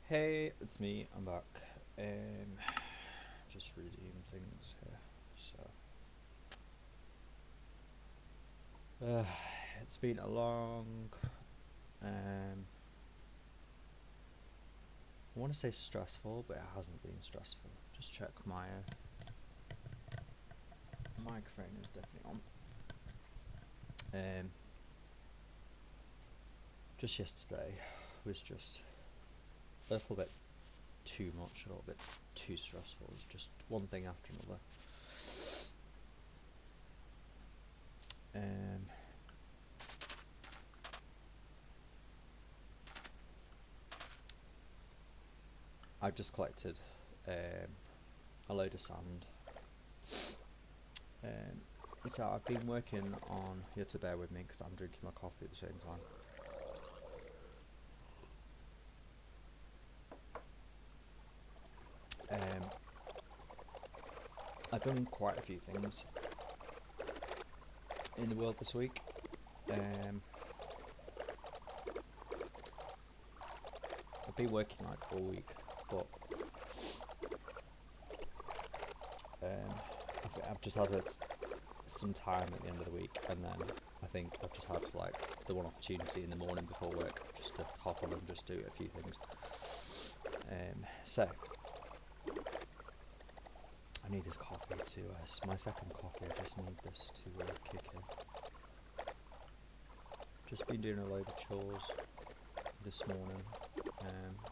Hey, it's me. I'm back. Just redeem things here. So, it's been a long. Um, I want to say stressful, but it hasn't been stressful. Just check my microphone is definitely on. Um, just yesterday was just a little bit too much, a little bit too stressful. It was just one thing after another. Um, I've just collected a load of sand. So I've been working on. You have to bear with me because I'm drinking my coffee at the same time. I've done quite a few things in the world this week. I've been working like all week, but I've just had some time at the end of the week, and then I think I've just had like the one opportunity in the morning before work just to hop on and just do a few things. So I need this coffee to. It's my second coffee. I just need this to kick in. Just been doing a load of chores this morning.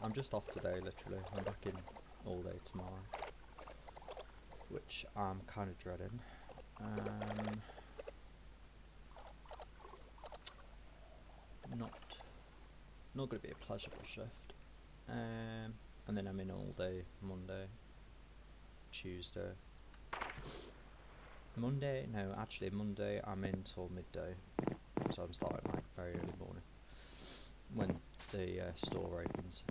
I'm just off today, literally. I'm back in all day tomorrow, which I'm kind of dreading. Not going to be a pleasurable shift. And then I'm in all day Monday, Tuesday. Monday I'm in till midday, so I'm starting like very early morning when the store opens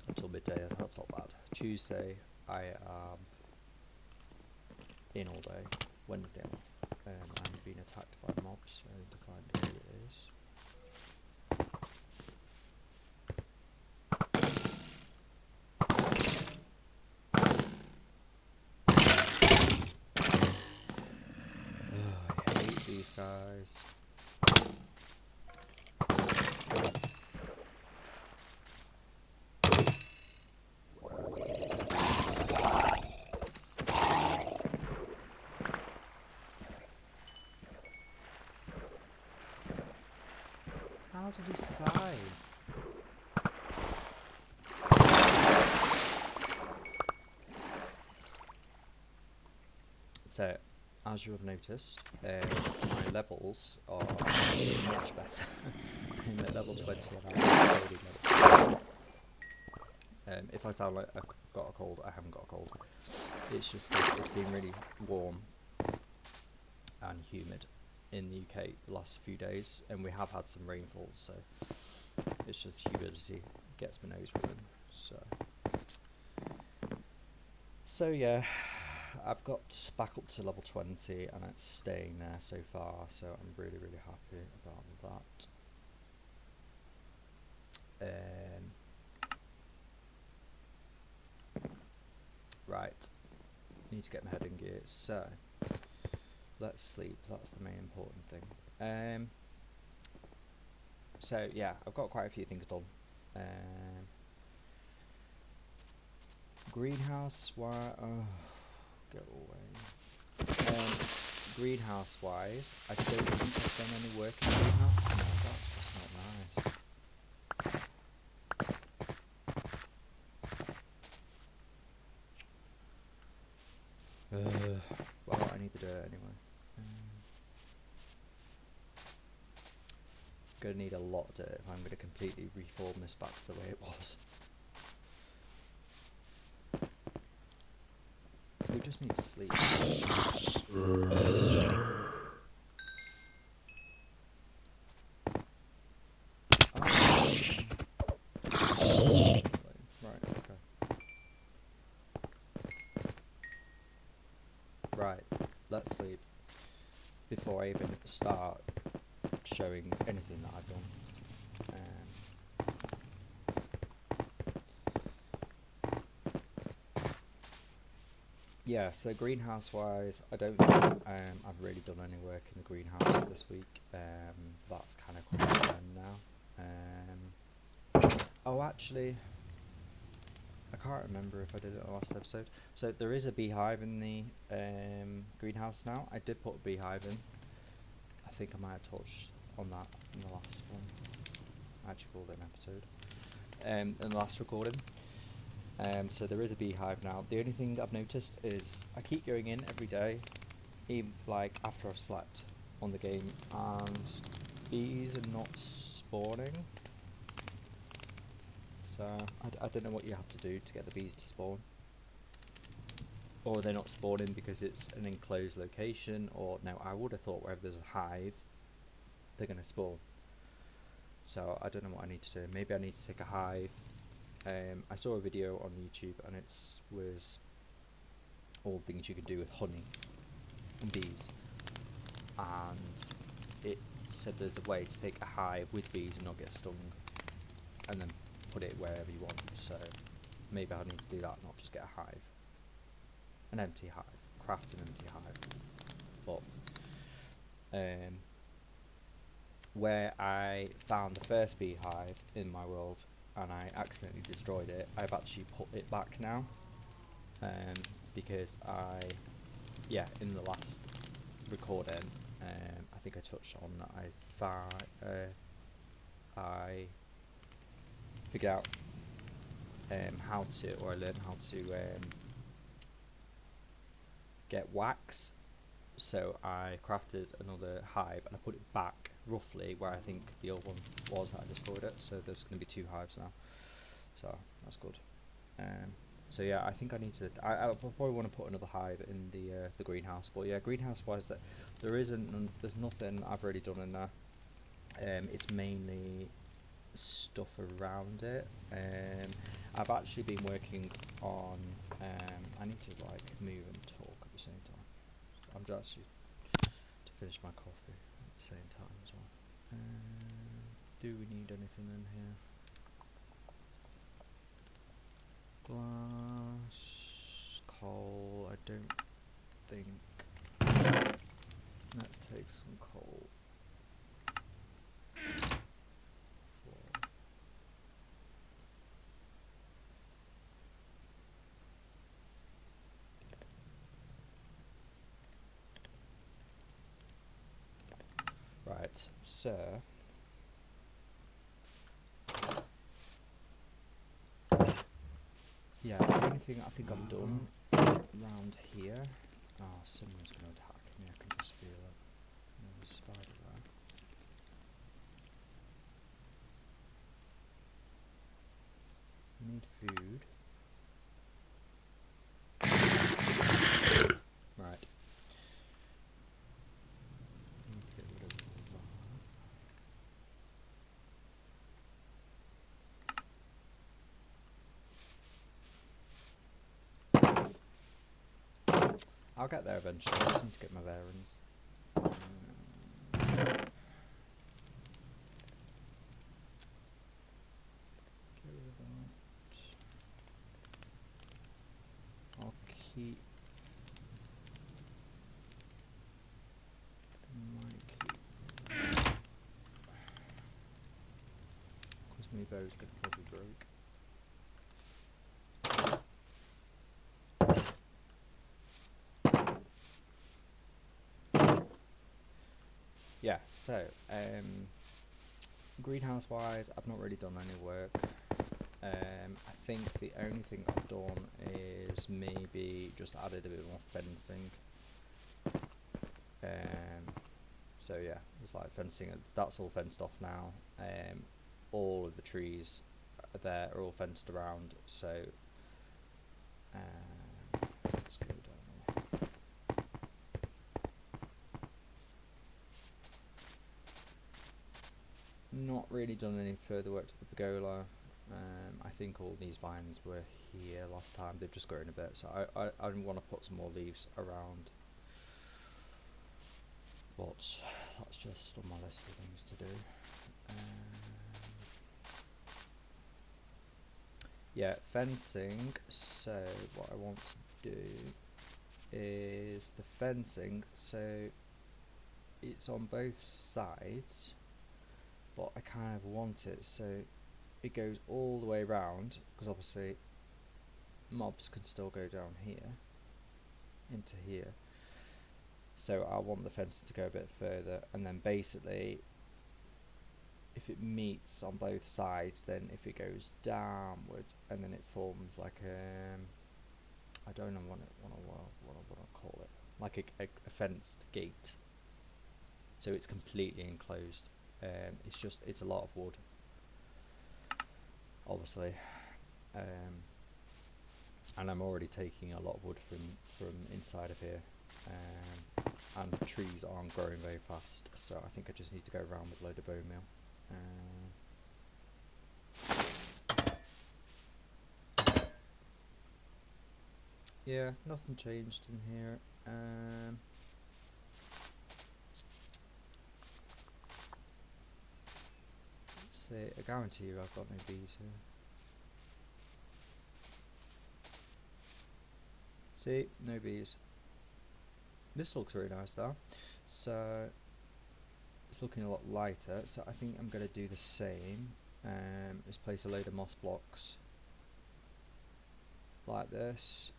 until midday. That's not bad. Tuesday I am in all day. Wednesday I'm off. I'm being attacked by mobs, so I need to find who it is. I hate these guys. How did he survive? So, as you have noticed, my levels are much better. I'm at level 20 and I'm already level. If I sound like I've got a cold, I haven't got a cold. It's just it's been really warm and humid in the UK the last few days, and we have had some rainfall, so it's just humidity gets my nose running. So yeah, I've got back up to level 20 and it's staying there so far, so I'm really happy about that. Right, need to get my head in gear, so let's sleep, that's the main important thing. So yeah, I've got quite a few things done. Greenhouse, why? Oh, go away. Greenhouse wise, I don't think I've done any work in the greenhouse. No, that's just not nice. Well, I need the dirt anyway. Gonna need a lot of dirt if I'm gonna completely reform this back to the way it was. We just need to sleep. Right, okay. Right, let's sleep before I even start showing anything that I've done. yeah, so greenhouse wise, I don't think I've really done any work in the greenhouse this week. That's kind of coming to an end now. Oh, actually, I can't remember if I did it in the last episode. So there is a beehive in the greenhouse now. I did put a beehive in. I think I might have touched on that in the last one. I actually called it an episode. In the last recording. So there is a beehive now. The only thing I've noticed is I keep going in every day, even like after I've slept on the game, and bees are not spawning. So I don't know what you have to do to get the bees to spawn. Or they're not spawning because it's an enclosed location, or no, I would have thought wherever there's a hive, they're going to spawn. So I don't know what I need to do. Maybe I need to take a hive. I saw a video on YouTube and it was all things you can do with honey and bees, and it said there's a way to take a hive with bees and not get stung, and then put it wherever you want. So maybe I need to do that, not just get a hive, an empty hive, craft an empty hive. But where I found the first beehive in my world and I accidentally destroyed it, I've actually put it back now, because in the last recording, I think I touched on that I figured out I learned how to get wax. So I crafted another hive and I put it back roughly where I think the old one was that I destroyed it. So there's going to be 2 hives now. So that's good. So yeah, I think I need to. I probably want to put another hive in the greenhouse. But yeah, greenhouse wise, that there's nothing I've really done in there. It's mainly stuff around it. I've actually been working on. I need to like move and talk at the same time. I'm just actually to finish my coffee at the same time as well. Do we need anything in here? Glass, coal, I don't think. Let's take some coal. Right, so yeah, the only thing I think I've done around here. Oh, someone's going to attack me, I can just feel it. There's a spider there. Need food. Right. Need to get rid of all that. I'll get there eventually, I just need to get my bearings. Get rid of that. I'll keep. Because my bow's going to probably break. Yeah, so greenhouse wise, I've not really done any work. I think the only thing I've done is maybe just added a bit more fencing. So yeah, it's like fencing. That's all fenced off now. All of the trees there are all fenced around. So let's go down here. Not really done any further work to the pergola. I think all these vines were here last time. They've just grown a bit, so I want to put some more leaves around. But that's just on my list of things to do. Yeah, fencing. So what I want to do is the fencing. So it's on both sides, but I kind of want it so it goes all the way around, because obviously mobs can still go down here into here. So I want the fencing to go a bit further, and then basically if it meets on both sides, then if it goes downwards and then it forms like I don't know what I call it, like a fenced gate. So it's completely enclosed. It's a lot of wood, obviously, and I'm already taking a lot of wood from inside of here, and the trees aren't growing very fast. So I think I just need to go around with a load of bone meal. Yeah, nothing changed in here. Let's see, I guarantee you I've got no bees here. See, no bees. This looks really nice though. So it's looking a lot lighter. So I think I'm going to do the same. Just place a load of moss blocks like this,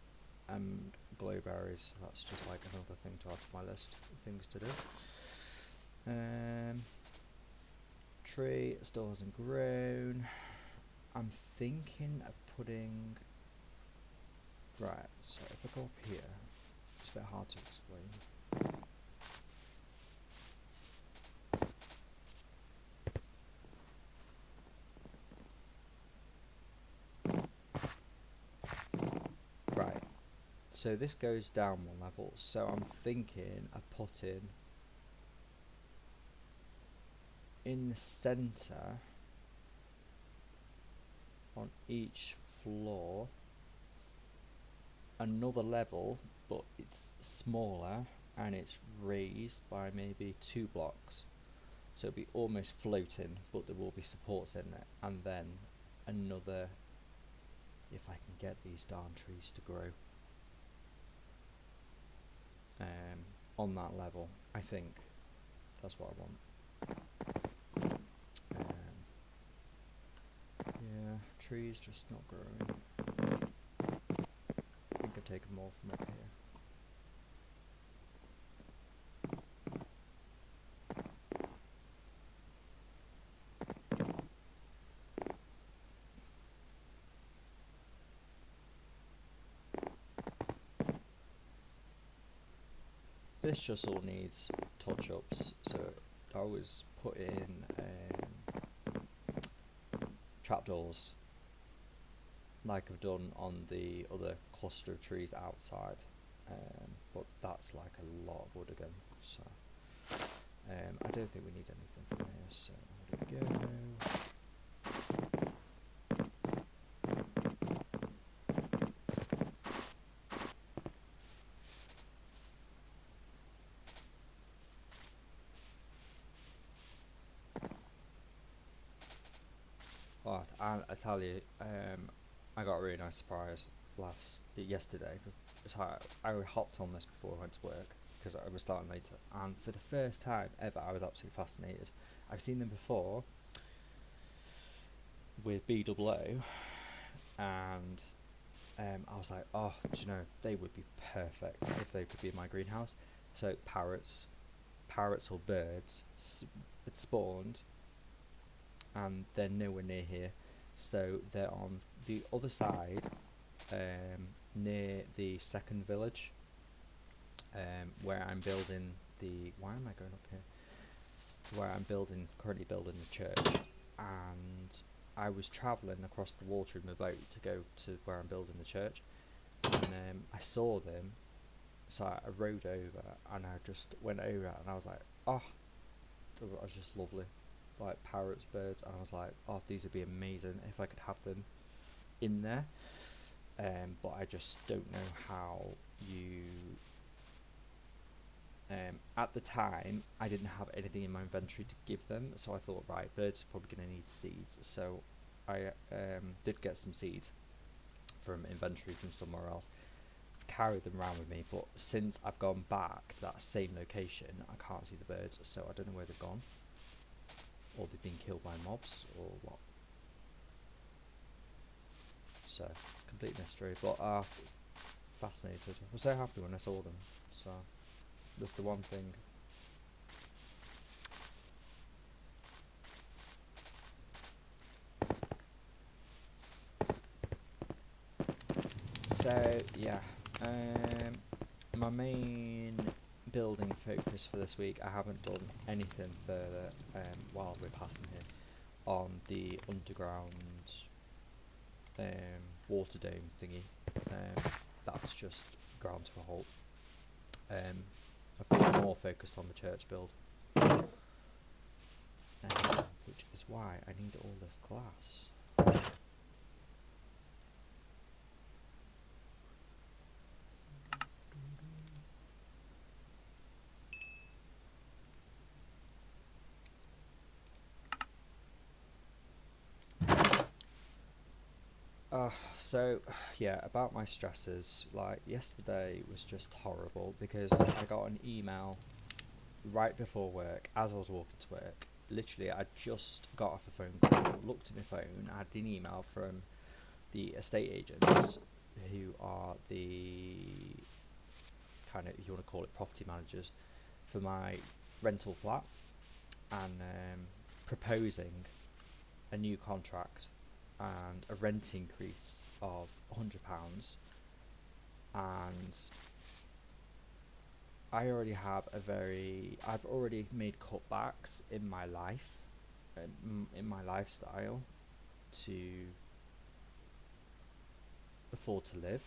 and glowberries. That's just like another thing to add to my list of things to do. Tree still hasn't grown. I'm thinking of putting, right, so if I go up here, it's a bit hard to explain. Right, so this goes down one level, so I'm thinking of putting in the centre on each floor another level, but it's smaller and it's raised by maybe 2 blocks, so it'll be almost floating, but there will be supports in it, and then another, if I can get these darn trees to grow on that level. I think that's what I want. Yeah, trees just not growing. I think I've taken more from up here. This just all needs touch-ups, so I was putting trapdoors like I've done on the other cluster of trees outside, but that's like a lot of wood again, so I don't think we need anything from here, so there we go. But I tell you, I got a really nice surprise yesterday. So I hopped on this before I went to work because I was starting later, and for the first time ever, I was absolutely fascinated. I've seen them before with BWO, and I was like, oh, do you know, they would be perfect if they could be in my greenhouse. So parrots or birds had spawned, and they're nowhere near here, so they're on the other side, near the second village, where I'm building the, why am I going up here, where I'm currently building the church, and I was travelling across the water in my boat to go to where I'm building the church, and I saw them, so I rowed over, and I just went over, and I was like, oh, it was just lovely, like parrots, birds, and I was like, oh, these would be amazing if I could have them in there, but I just don't know how you, at the time I didn't have anything in my inventory to give them, so I thought, right, birds are probably going to need seeds, so I did get some seeds from inventory from somewhere else. carry them around with me, but since I've gone back to that same location, I can't see the birds, so I don't know where they've gone, or they've been killed by mobs, or what. So, complete mystery, but fascinated. I was so happy when I saw them, so that's the one thing. So, yeah, my main building focus for this week, I haven't done anything further while we're passing here on the underground water dome thingy. That was just ground to a halt. I've been more focused on the church build, which is why I need all this glass. So yeah, about my stresses, like yesterday was just horrible because I got an email right before work as I was walking to work. Literally, I just got off a phone call, looked at my phone, I had an email from the estate agents, who are the kind of, if you want to call it, property managers for my rental flat, and proposing a new contract and a rent increase of £100, and I've already made cutbacks in my life, in my lifestyle, to afford to live.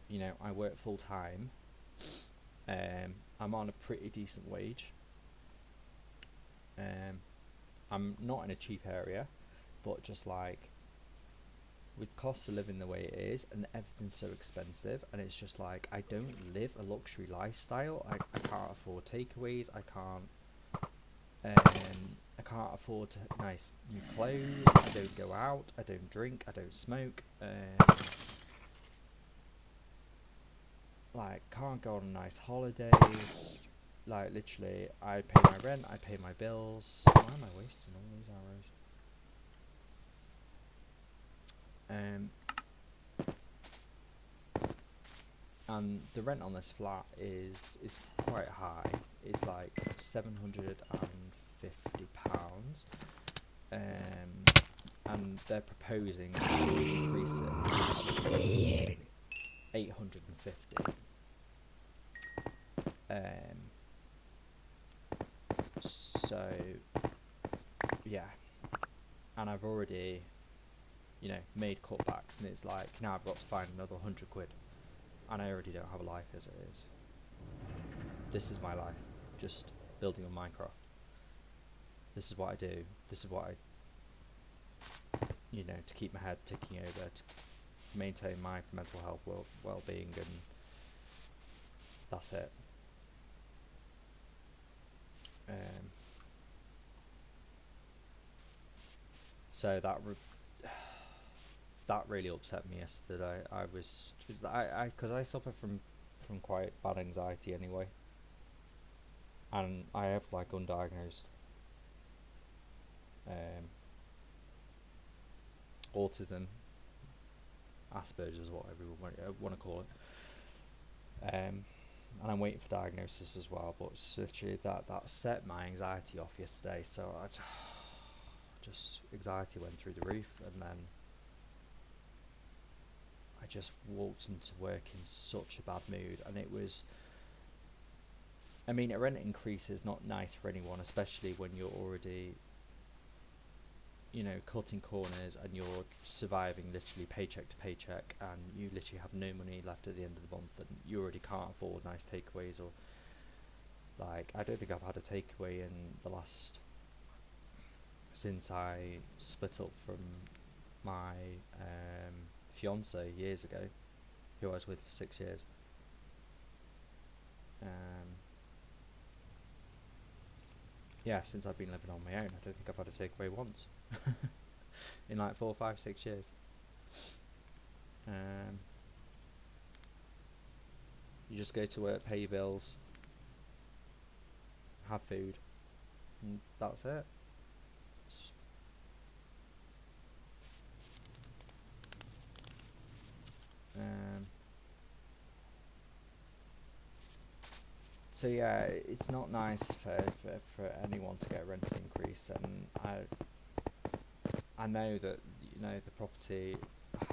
You know, I work full time. I'm on a pretty decent wage. I'm not in a cheap area, but just like, with costs of living the way it is and everything's so expensive, and it's just like, I don't live a luxury lifestyle. I can't afford takeaways, I can't afford nice new clothes, I don't go out, I don't drink, I don't smoke, like, can't go on nice holidays. Like, literally, I pay my rent, I pay my bills. Why am I wasting all these arrows? And the rent on this flat is quite high. It's like £750, and they're proposing to increase it to 850. So yeah, and I've already, made cutbacks, and it's like, now I've got to find another £100, and I already don't have a life as it is. This is my life, just building on Minecraft. This is what I do. This is what I, to keep my head ticking over, to maintain my mental health, well-being, and that's it. So that really upset me yesterday. Because I suffer from quite bad anxiety anyway, and I have like undiagnosed autism, Asperger's, whatever you want to call it. And I'm waiting for diagnosis as well, but it's literally that set my anxiety off yesterday. So just anxiety went through the roof, and then I just walked into work in such a bad mood. And it was, a rent increase is not nice for anyone, especially when you're already, cutting corners, and you're surviving literally paycheck to paycheck, and you literally have no money left at the end of the month, and you already can't afford nice takeaways, or like, I don't think I've had a takeaway since I split up from my fiance years ago, who I was with for 6 years. Yeah, since I've been living on my own, I don't think I've had a takeaway once in like 4, 5, 6 years. You just go to work, pay your bills, have food, and that's it. Um, so yeah, it's not nice for anyone to get a rent increase, and I know that, you know, the property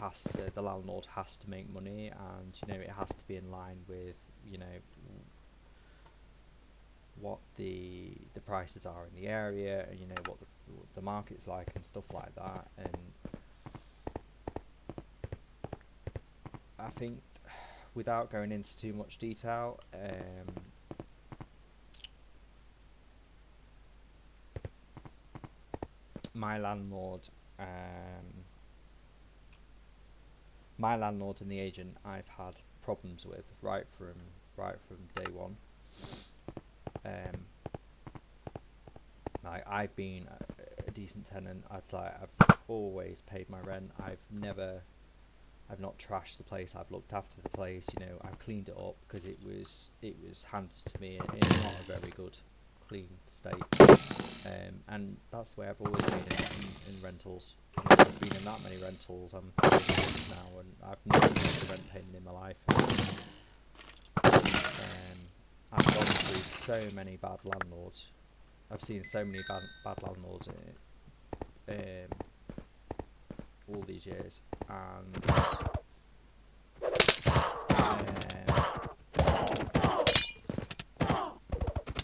has to, the landlord has to make money, and, you know, it has to be in line with, you know, what the prices are in the area, and, you know, what the market's like and stuff like that. And I think, without going into too much detail, my landlord, and the agent I've had problems with right from day one. Like, I've been a decent tenant. I've always paid my rent. I've not trashed the place. I've looked after the place. You know, I've cleaned it up because it was handed to me in not a very good, clean state. And that's the way I've always been in rentals. I've been in that many rentals. I'm 30 years now, and I've never missed a rent payment in my life. I've gone through so many bad landlords. I've seen so many bad landlords all these years, and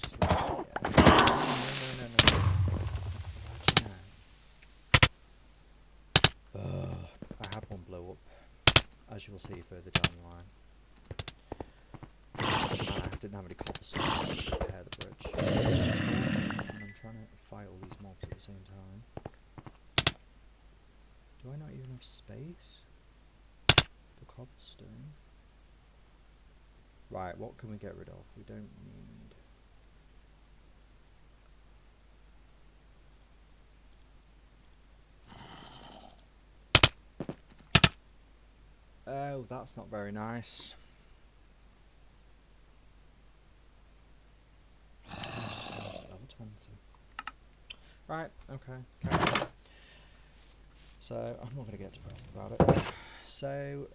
just like, I had one blow up, as you will see further down the line. I didn't have any cobblestone to repair the bridge, and I'm trying to fight all these mobs at the same time. Do I not even have space for cobblestone? Right, what can we get rid of? We don't need... Oh, that's not very nice. Level 20. Right, okay. So, I'm not going to get depressed about it. So,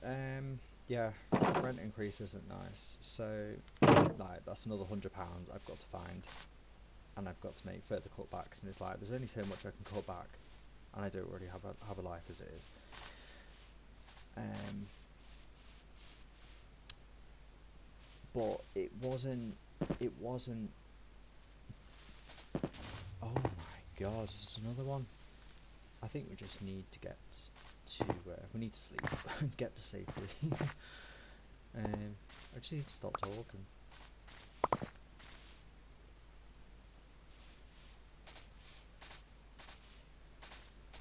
yeah, rent increase isn't nice. So, like, that's another £100 I've got to find. And I've got to make further cutbacks. And it's like, there's only so much I can cut back. And I don't really have a life as it is. But it wasn't... Oh my god, there's another one. I think we just need to get to... we need to sleep. Get to safely. I just need to stop talking.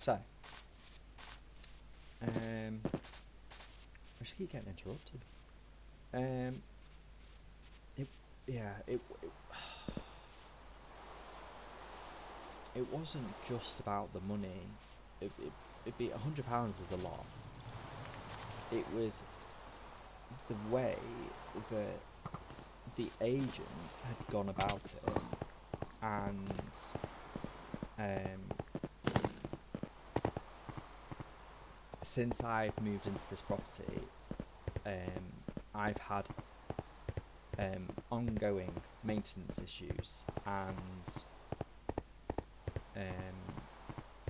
So... I just keep getting interrupted. It wasn't just about the money. It'd be £100 is a lot. It was the way that the agent had gone about it, and since I've moved into this property, I've had ongoing maintenance issues, and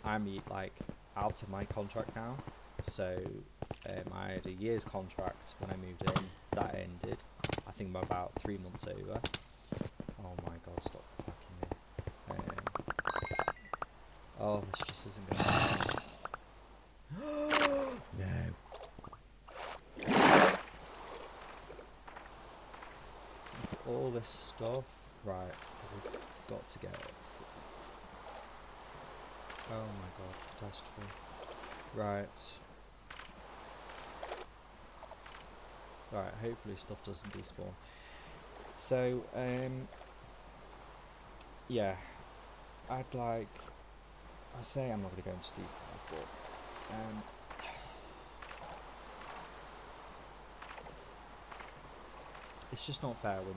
I'm like out of my contract now. So I had a year's contract when I moved in. That ended, I think, about 3 months over. Oh my god, stop attacking me. Oh, this just isn't going to happen. No. All this stuff. Right, we've got to get it. Oh my god, catastrophe. Right. Right, hopefully stuff doesn't despawn. So, yeah. I say I'm not going to go into detail, but it's just not fair when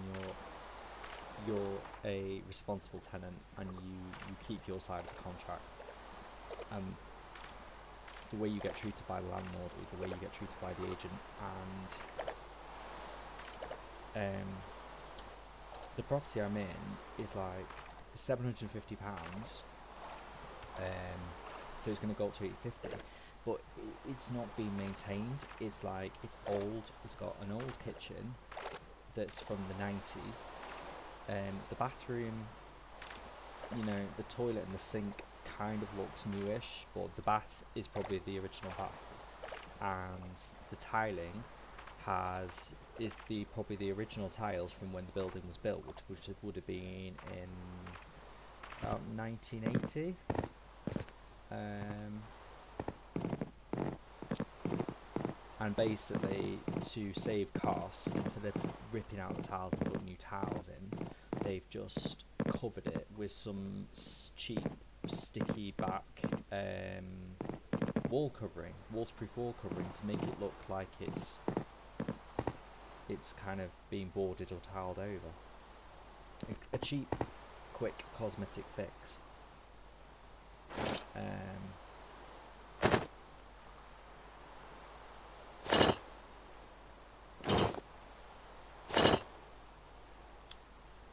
you're a responsible tenant and you keep your side of the contract, and the way you get treated by the landlord is the way you get treated by the agent. And the property I'm in is like £750, so it's going to go up to 850, but it's not being maintained. It's like, it's old, it's got an old kitchen that's from the 90s. The bathroom, you know, the toilet and the sink kind of looks newish, but the bath is probably the original bath, and the tiling is probably the original tiles from when the building was built, which would have been in about 1980. And basically, to save cost, instead of ripping out the tiles and putting new tiles in, they've just covered it with some cheap sticky back wall covering, waterproof wall covering, to make it look like it's kind of being boarded or tiled over. A cheap, quick cosmetic fix.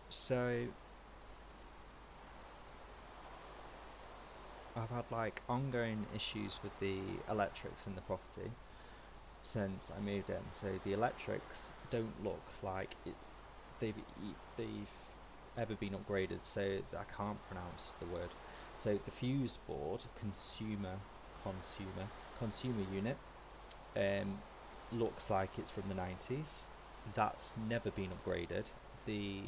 So I've had like ongoing issues with the electrics in the property since I moved in. So the electrics don't look like they've ever been upgraded, so I can't pronounce the word. So the fuse board, consumer unit, looks like it's from the 90s. That's never been upgraded. The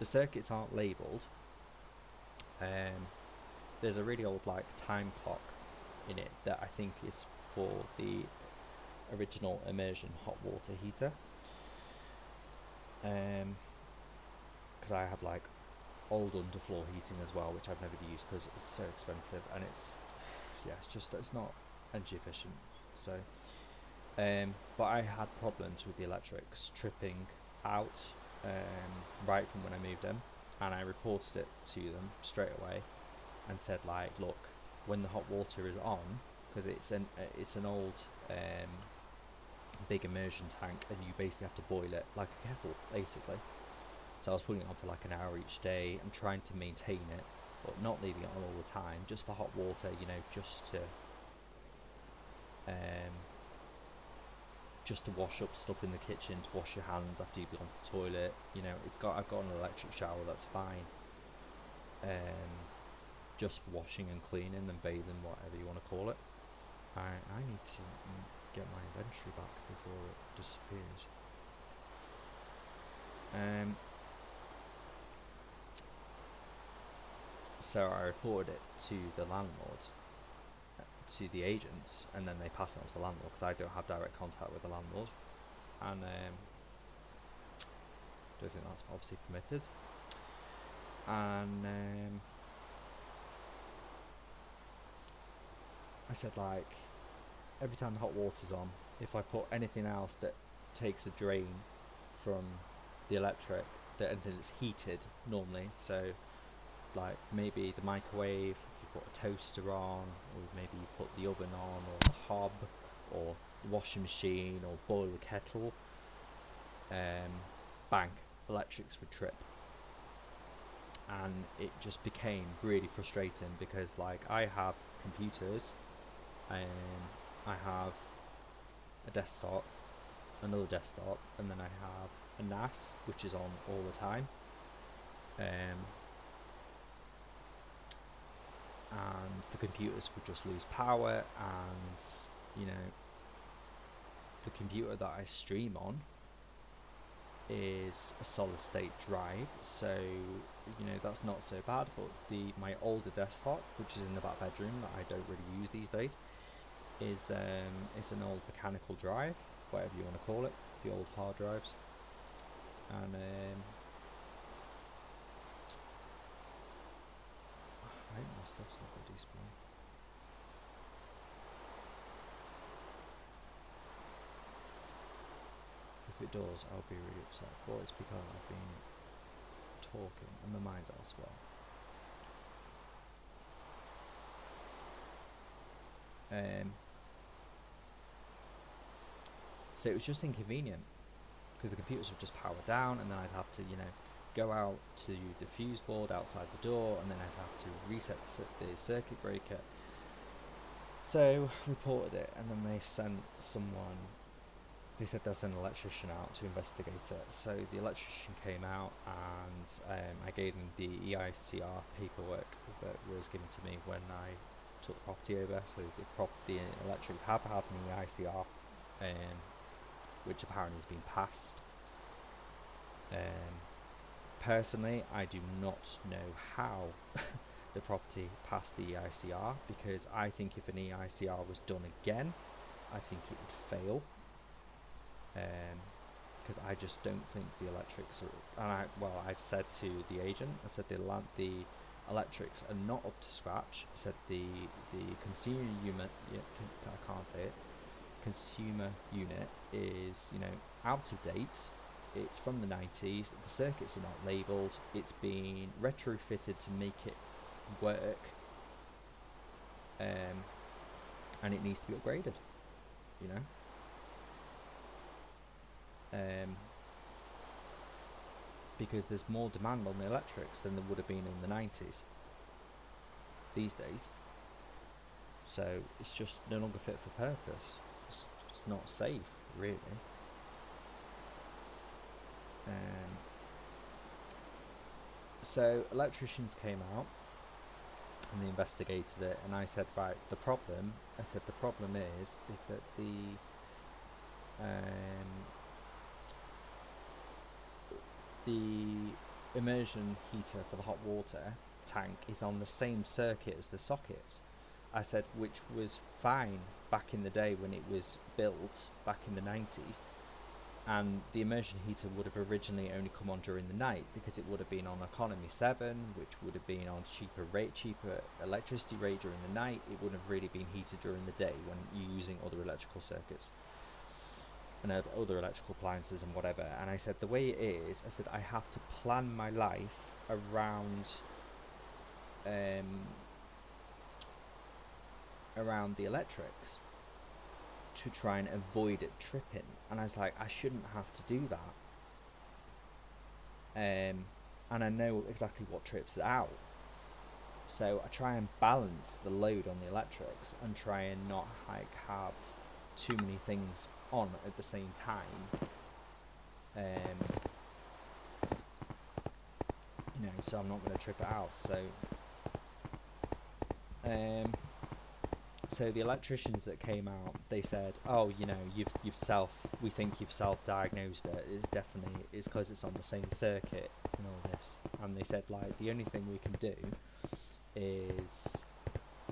circuits aren't labelled. There's a really old like time clock in it that I think is for the original immersion hot water heater. Because I have like old underfloor heating as well, which I've never used because it's so expensive, and it's not energy efficient. So but I had problems with the electrics tripping out right from when I moved in, and I reported it to them straight away and said, like, look, when the hot water is on, because it's an old big immersion tank, and you basically have to boil it like a kettle basically. So I was putting it on for like an hour each day and trying to maintain it, but not leaving it on all the time, just for hot water, you know, just to wash up stuff in the kitchen, to wash your hands after you've gone to the toilet. You know, I've got an electric shower, that's fine. Just for washing and cleaning and bathing, whatever you want to call it. I need to get my inventory back before it disappears. So I reported it to the landlord, to the agents, and then they pass it on to the landlord, because I don't have direct contact with the landlord, and don't think that's obviously permitted. And I said, like, every time the hot water's on, if I put anything else that takes a drain from the electric, anything that's heated normally, so like maybe the microwave, you put a toaster on, or maybe you put the oven on, or the hob, or the washing machine, or boil the kettle, bang, electrics would trip. And it just became really frustrating, because like, I have computers, I have a desktop, another desktop, and then I have a NAS which is on all the time, and the computers would just lose power, and you know, the computer that I stream on is a solid state drive, so you know, that's not so bad. But my older desktop, which is in the back bedroom, that I don't really use these days, is an old mechanical drive, whatever you want to call it, the old hard drives. And I hope my stuff's not got display. it does, I'll be really upset. But it's because I've been talking and my mind's elsewhere. So it was just inconvenient because the computers would just power down, and then I'd have to, go out to the fuse board outside the door, and then I'd have to reset the circuit breaker. So reported it, and then they sent someone. They said they'll send an electrician out to investigate it. So the electrician came out, and I gave him the EICR paperwork that was given to me when I took the property over. So the electrics have had an EICR, which apparently has been passed. Personally, I do not know how the property passed the EICR, because I think if an EICR was done again, I think it would fail. Because I just don't think the electrics are. And I've said to the agent, I said the electrics are not up to scratch. I said the consumer unit, I can't say it. Consumer unit is out of date. It's from the 90s. The circuits are not labelled. It's been retrofitted to make it work, and it needs to be upgraded. Because there's more demand on the electrics than there would have been in the 90s these days. So it's just no longer fit for purpose. It's not safe, really. So electricians came out and they investigated it, and I said, right, the problem is that the immersion heater for the hot water tank is on the same circuit as the sockets. I said, which was fine back in the day when it was built back in the 90s, and the immersion heater would have originally only come on during the night, because it would have been on economy 7, which would have been on cheaper electricity rate during the night. It wouldn't have really been heated during the day when you're using other electrical circuits and other electrical appliances and whatever. And I said, the way it is, I said, I have to plan my life around the electrics to try and avoid it tripping. And I was like, I shouldn't have to do that. And I know exactly what trips it out. So I try and balance the load on the electrics and try and not have too many things on at the same time. So I'm not going to trip it out. So the electricians that came out, they said, oh, we think you've self-diagnosed it. It's because it's on the same circuit and all this. And they said, like, the only thing we can do is,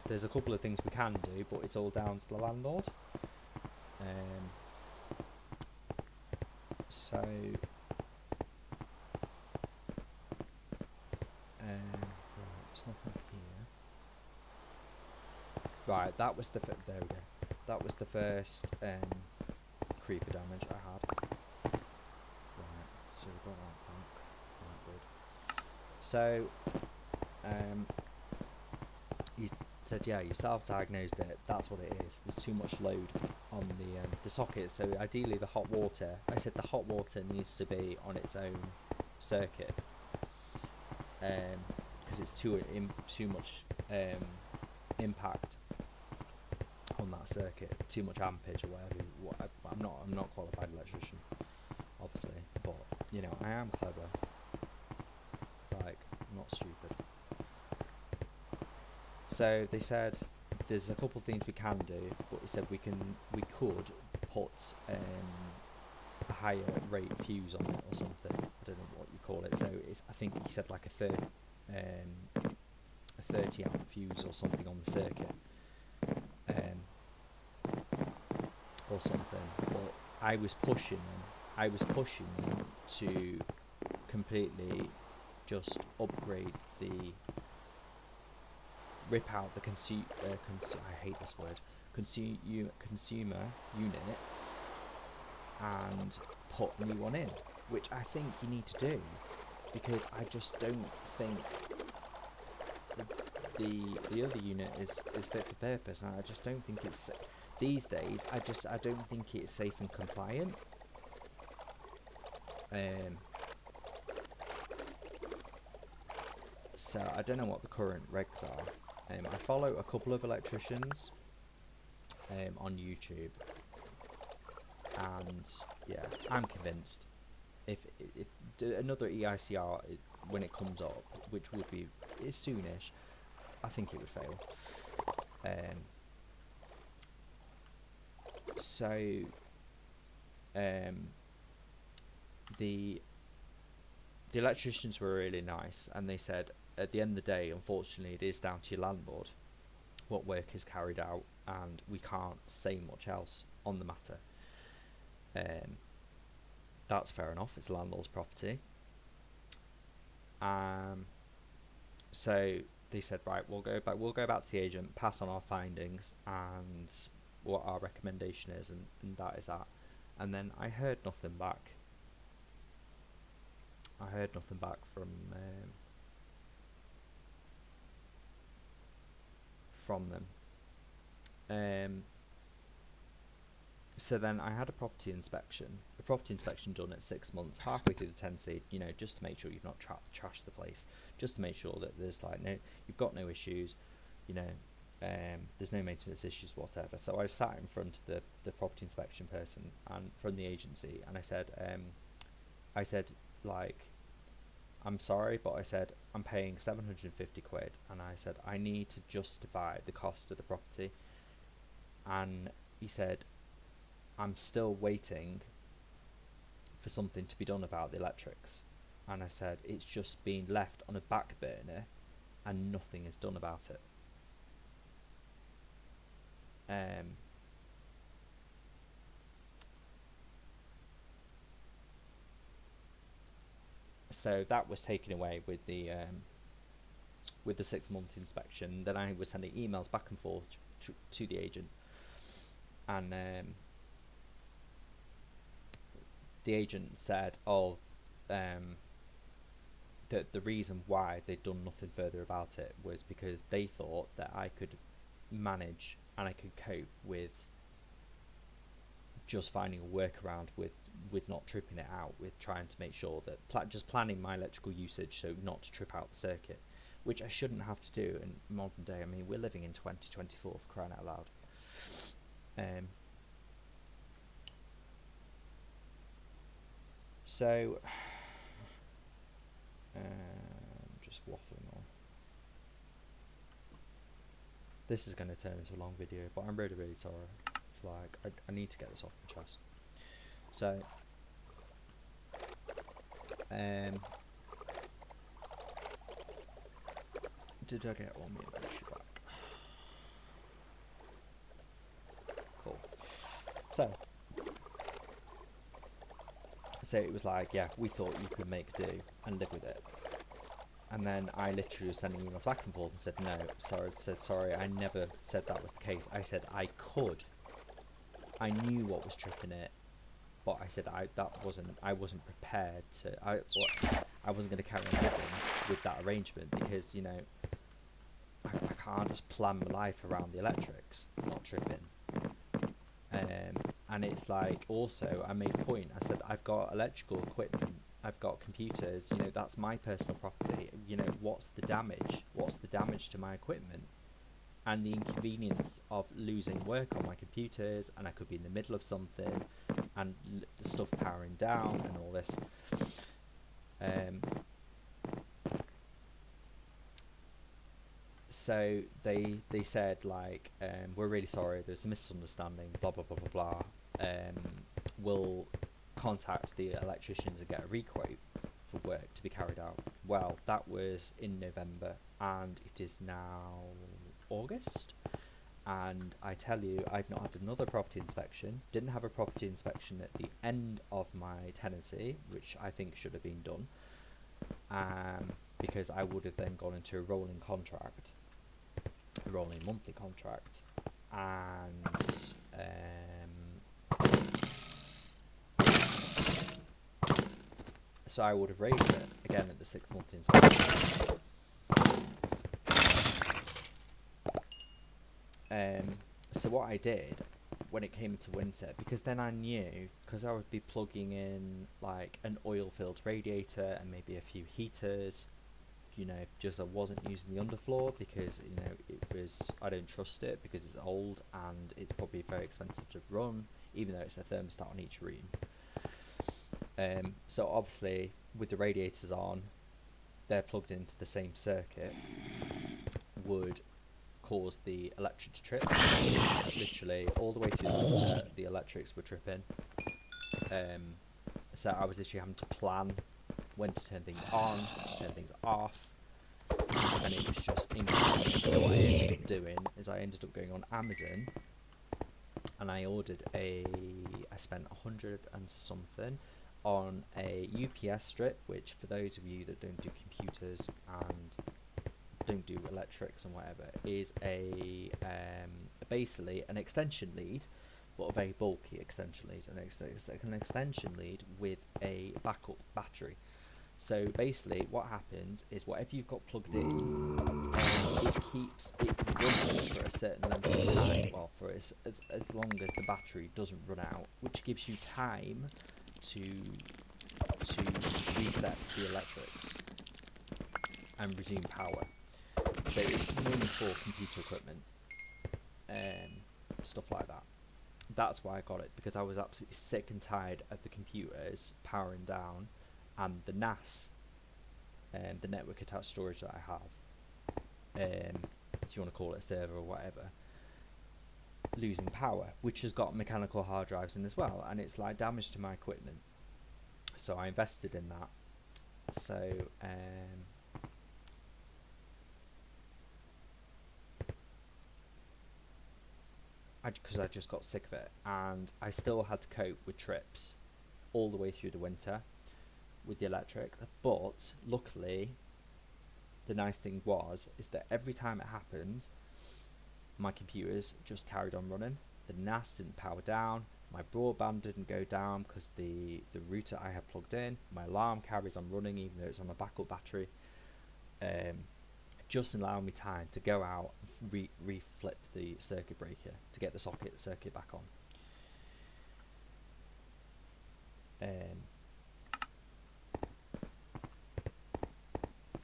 there's a couple of things we can do, but it's all down to the landlord. There's nothing here. Right, that was there we go. That was the first creeper damage I had. Right, so we got that back. Right, good. So, he said, yeah, you self-diagnosed it. That's what it is. There's too much load on the socket. So ideally, the hot water. I said the hot water needs to be on its own circuit, because it's too much impact on that circuit, too much ampage or whatever. I'm not a qualified electrician, obviously, but I am clever. Like, I'm not stupid. So they said there's a couple of things we can do, but they said we could put a higher rate fuse on it or something. I don't know what you call it. So I think he said like a 30 amp fuse or something on the circuit, or something. But I was pushing them to completely just upgrade rip out the I hate this word, consumer unit, and put a new one in, which I think you need to do, because I just don't think the other unit is fit for purpose, and I just don't think it's these days. I don't think it's safe and compliant. So I don't know what the current regs are. I follow a couple of electricians on YouTube, and yeah, I'm convinced if another EICR when it comes up, which would be soonish, I think it would fail. The electricians were really nice, and they said at the end of the day, unfortunately, it is down to your landlord what work is carried out, and we can't say much else on the matter. That's fair enough. It's the landlord's property. So they said, right, we'll go back to the agent, pass on our findings and what our recommendation is, and that is that. And then I heard nothing back. From them. So then I had a property inspection done at 6 months, halfway through the tenancy, just to make sure you've not trashed the place, just to make sure that there's you've got no issues, there's no maintenance issues, whatever. So I sat in front of the property inspection person and from the agency, and I said, I'm sorry, but I said, I'm paying 750 quid, and I said, I need to justify the cost of the property. And he said, I'm still waiting for something to be done about the electrics. And I said, it's just been left on a back burner and nothing is done about it. So that was taken away with the 6 month inspection. Then I was sending emails back and forth to the agent, and the agent said, that the reason why they'd done nothing further about it was because they thought that I could manage and I could cope with just finding a workaround with not tripping it out, with trying to make sure that just planning my electrical usage so not to trip out the circuit, which I shouldn't have to do in modern day. I mean, we're living in 2024, for crying out loud. So just waffling on. This is going to turn into a long video, but I'm really, really sorry. I need to get this off my chest. So did I get all my inventory back? Cool. So it was yeah, we thought you could make do and live with it. And then I literally was sending emails back and forth and said, no, sorry, I never said that was the case. I said I could. I knew what was tripping it, but I said I wasn't prepared to. I wasn't going to carry on living with that arrangement, because I can't just plan my life around the electrics not tripping. And it's also I made a point. I said I've got electrical equipment, I've got computers. That's my personal property. What's the damage? What's the damage to my equipment? And the inconvenience of losing work on my computers, and I could be in the middle of something, and the stuff powering down and all this. So they said we're really sorry, there's a misunderstanding, blah blah blah blah blah. We'll contact the electricians and get a requote for work to be carried out. Well, that was in November, and it is now August, and I tell you, I've not had another property inspection. Didn't have a property inspection at the end of my tenancy, which I think should have been done, because I would have then gone into a rolling monthly contract, and So I would have raised it again at the 6th month inspection. So what I did when it came to winter, because then I knew, because I would be plugging in like an oil-filled radiator and maybe a few heaters, you know, just I wasn't using the underfloor because, you know, I don't trust it because it's old and it's probably very expensive to run, even though it's a thermostat on each room. So obviously with the radiators on, they're plugged into the same circuit, would cause the electric to trip. Literally all the way through the winter, the electrics were tripping. So I was literally having to plan when to turn things on, when to turn things off, and it was just inconvenient. So what I ended up doing is I ended up going on Amazon, and I ordered I spent 100 and something on a UPS strip, which for those of you that don't do computers and don't do electrics and whatever, is basically an extension lead, but a very bulky extension lead, and it's an extension lead with a backup battery. So basically what happens is whatever you've got plugged in, it keeps it running for a certain length of time, well, for as long as the battery doesn't run out, which gives you time to reset the electrics and resume power. So it's mainly for computer equipment, stuff like that. That's why I got it, because I was absolutely sick and tired of the computers powering down and the NAS, the network attached storage that I have, if you want to call it a server or whatever, losing power, which has got mechanical hard drives in as well, and it's like damage to my equipment. So I invested in that. So because I just got sick of it, and I still had to cope with trips all the way through the winter with the electric. But luckily, the nice thing is that every time it happened, my computers just carried on running. The NAS didn't power down, my broadband didn't go down because the router I had plugged in, my alarm carries on running even though it's on a backup battery. Just allowing me time to go out and re-flip the circuit breaker to get the circuit back on.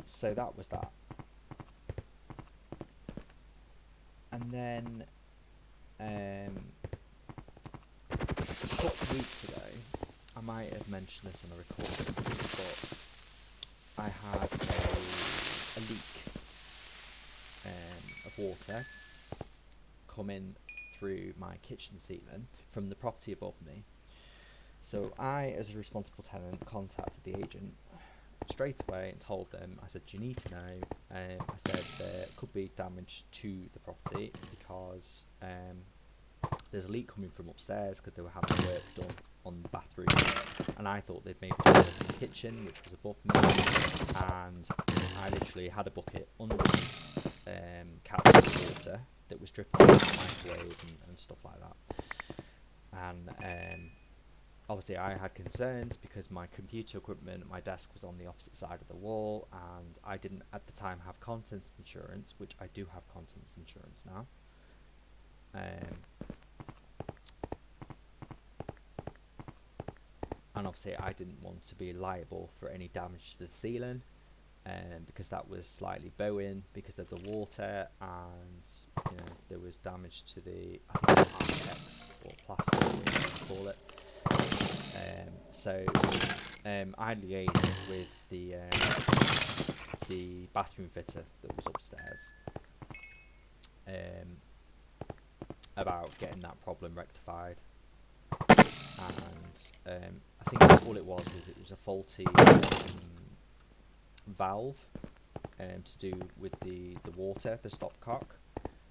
So that was that. And then a couple of weeks ago, I might have mentioned this on a recording, but I had a leak of water coming through my kitchen ceiling from the property above me. So I, as a responsible tenant, contacted the agent straight away and told them, I said, you need to know. I said there could be damage to the property because there's a leak coming from upstairs because they were having work done on the bathroom, and I thought they'd maybe done it in the kitchen, which was above me, and I literally had a bucket underneath cathedral water that was dripping into the microwave and stuff like that. And obviously I had concerns because my computer equipment, my desk was on the opposite side of the wall, and I didn't at the time have contents insurance, which I do have contents insurance now. And obviously I didn't want to be liable for any damage to the ceiling, because that was slightly bowing because of the water, and there was damage to the, I think it's architects or plastic, whatever you call it. So I liaised with the bathroom fitter that was upstairs about getting that problem rectified, and I think all it was a faulty valve to do with the water, the stopcock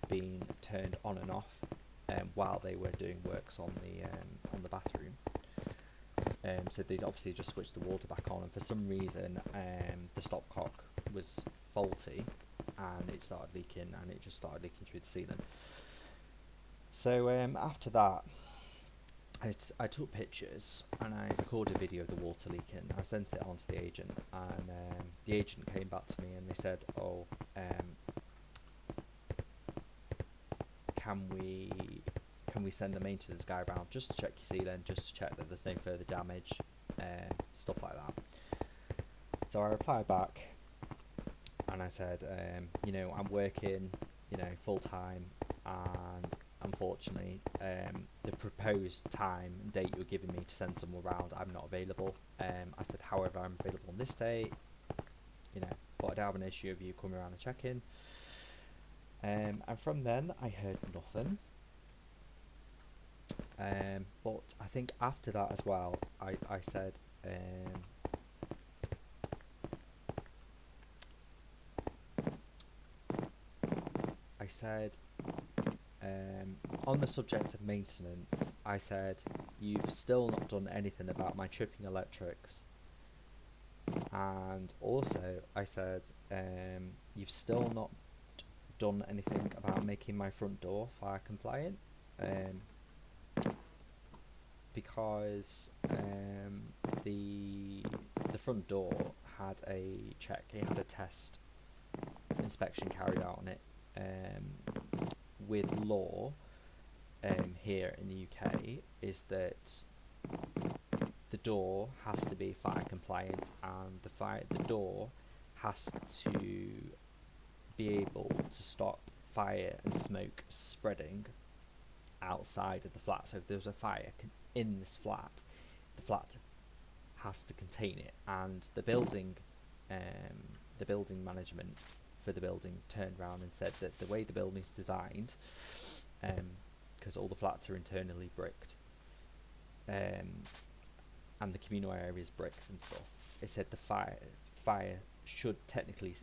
being turned on and off while they were doing works on the bathroom. So they'd obviously just switched the water back on, and for some reason the stopcock was faulty and it started leaking, and it just started leaking through the ceiling. So after that, I took pictures and I recorded a video of the water leaking. I sent it on to the agent, and the agent came back to me and they said, "Oh, can we send a maintenance guy around just to check your ceiling, just to check that there's no further damage, stuff like that." So I replied back and I said, I'm working, full time, and unfortunately, the proposed time and date you're giving me to send someone around, I'm not available. I said, however, I'm available on this date, but I don't have an issue of you coming around and checking. And from then, I heard nothing. But I think after that as well, I said, on the subject of maintenance, I said, you've still not done anything about my tripping electrics. And also, I said, you've still not done anything about making my front door fire compliant. Because the front door had a check, it had a test inspection carried out on it. With law here in the UK is that the door has to be fire compliant, and the door has to be able to stop fire and smoke spreading outside of the flat. So if there's a fire in this flat, the flat has to contain it, and the building management for the building turned around and said that the way the building is designed, because all the flats are internally bricked, and the communal area is bricks and stuff, it said the fire should technically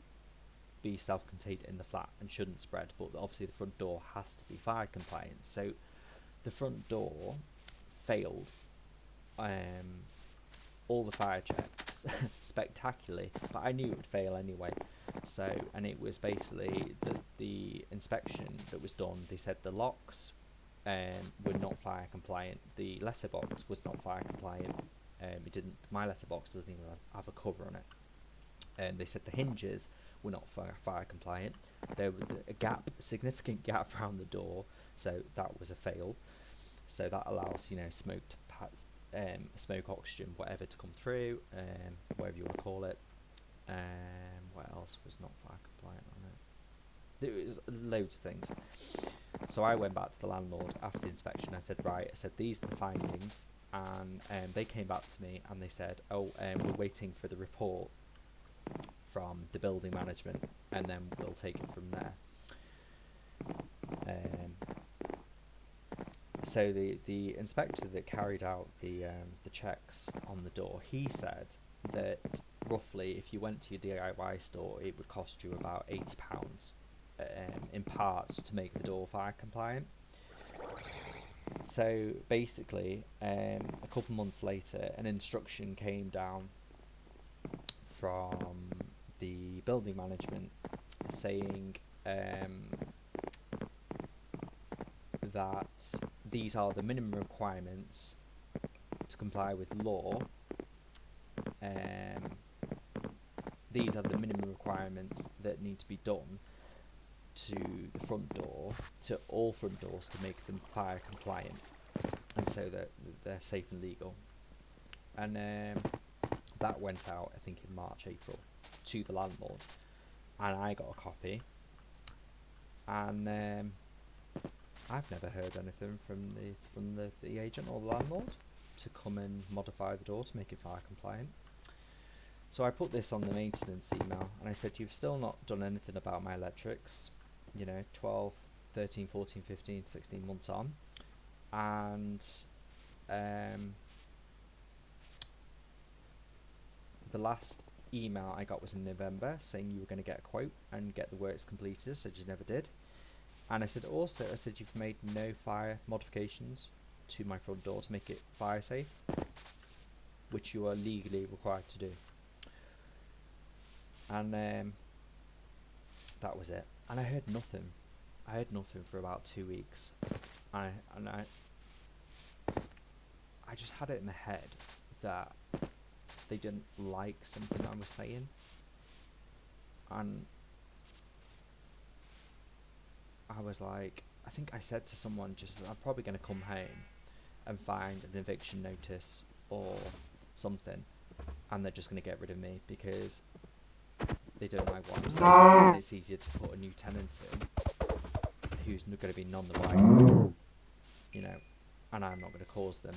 be self-contained in the flat and shouldn't spread, but obviously the front door has to be fire compliant. So the front door failed all the fire checks spectacularly, but I knew it would fail anyway. So, and it was basically the inspection that was done, they said the locks were not fire compliant, the letterbox was not fire compliant, my letterbox doesn't even have a cover on it, and they said the hinges were not fire compliant, there was a significant gap around the door, so that was a fail. So that allows smoke to pass, smoke, oxygen, whatever, to come through, whatever you want to call it. What else was not fire compliant on it? There was loads of things. So I went back to the landlord after the inspection. I said, these are the findings, and they came back to me and they said, we're waiting for the report from the building management, and then we'll take it from there. So the inspector that carried out the checks on the door, he said that roughly if you went to your DIY store, it would cost you about £80 in parts to make the door fire compliant. So basically, a couple months later, an instruction came down from the building management saying that these are the minimum requirements to comply with law. These are the minimum requirements that need to be done to the front door, to all front doors, to make them fire compliant, and so that they're safe and legal. And that went out, I think, in March, April, to the landlord, and I got a copy. And I've never heard anything from the agent or the landlord to come and modify the door to make it fire compliant. So I put this on the maintenance email and I said, you've still not done anything about my electrics, 12, 13, 14, 15, 16 months on. And the last email I got was in November saying you were going to get a quote and get the works completed, said you never did. And I said, you've made no fire modifications to my front door to make it fire safe, which you are legally required to do. And that was it. And I heard nothing. I heard nothing for about 2 weeks. I just had it in my head that they didn't like something I was saying, and I was like, I think I said to someone, just I'm probably going to come home and find an eviction notice or something, and they're just going to get rid of me because they don't like what I'm saying, and it's easier to put a new tenant in who's going to be none the wiser, you know, and I'm not going to cause them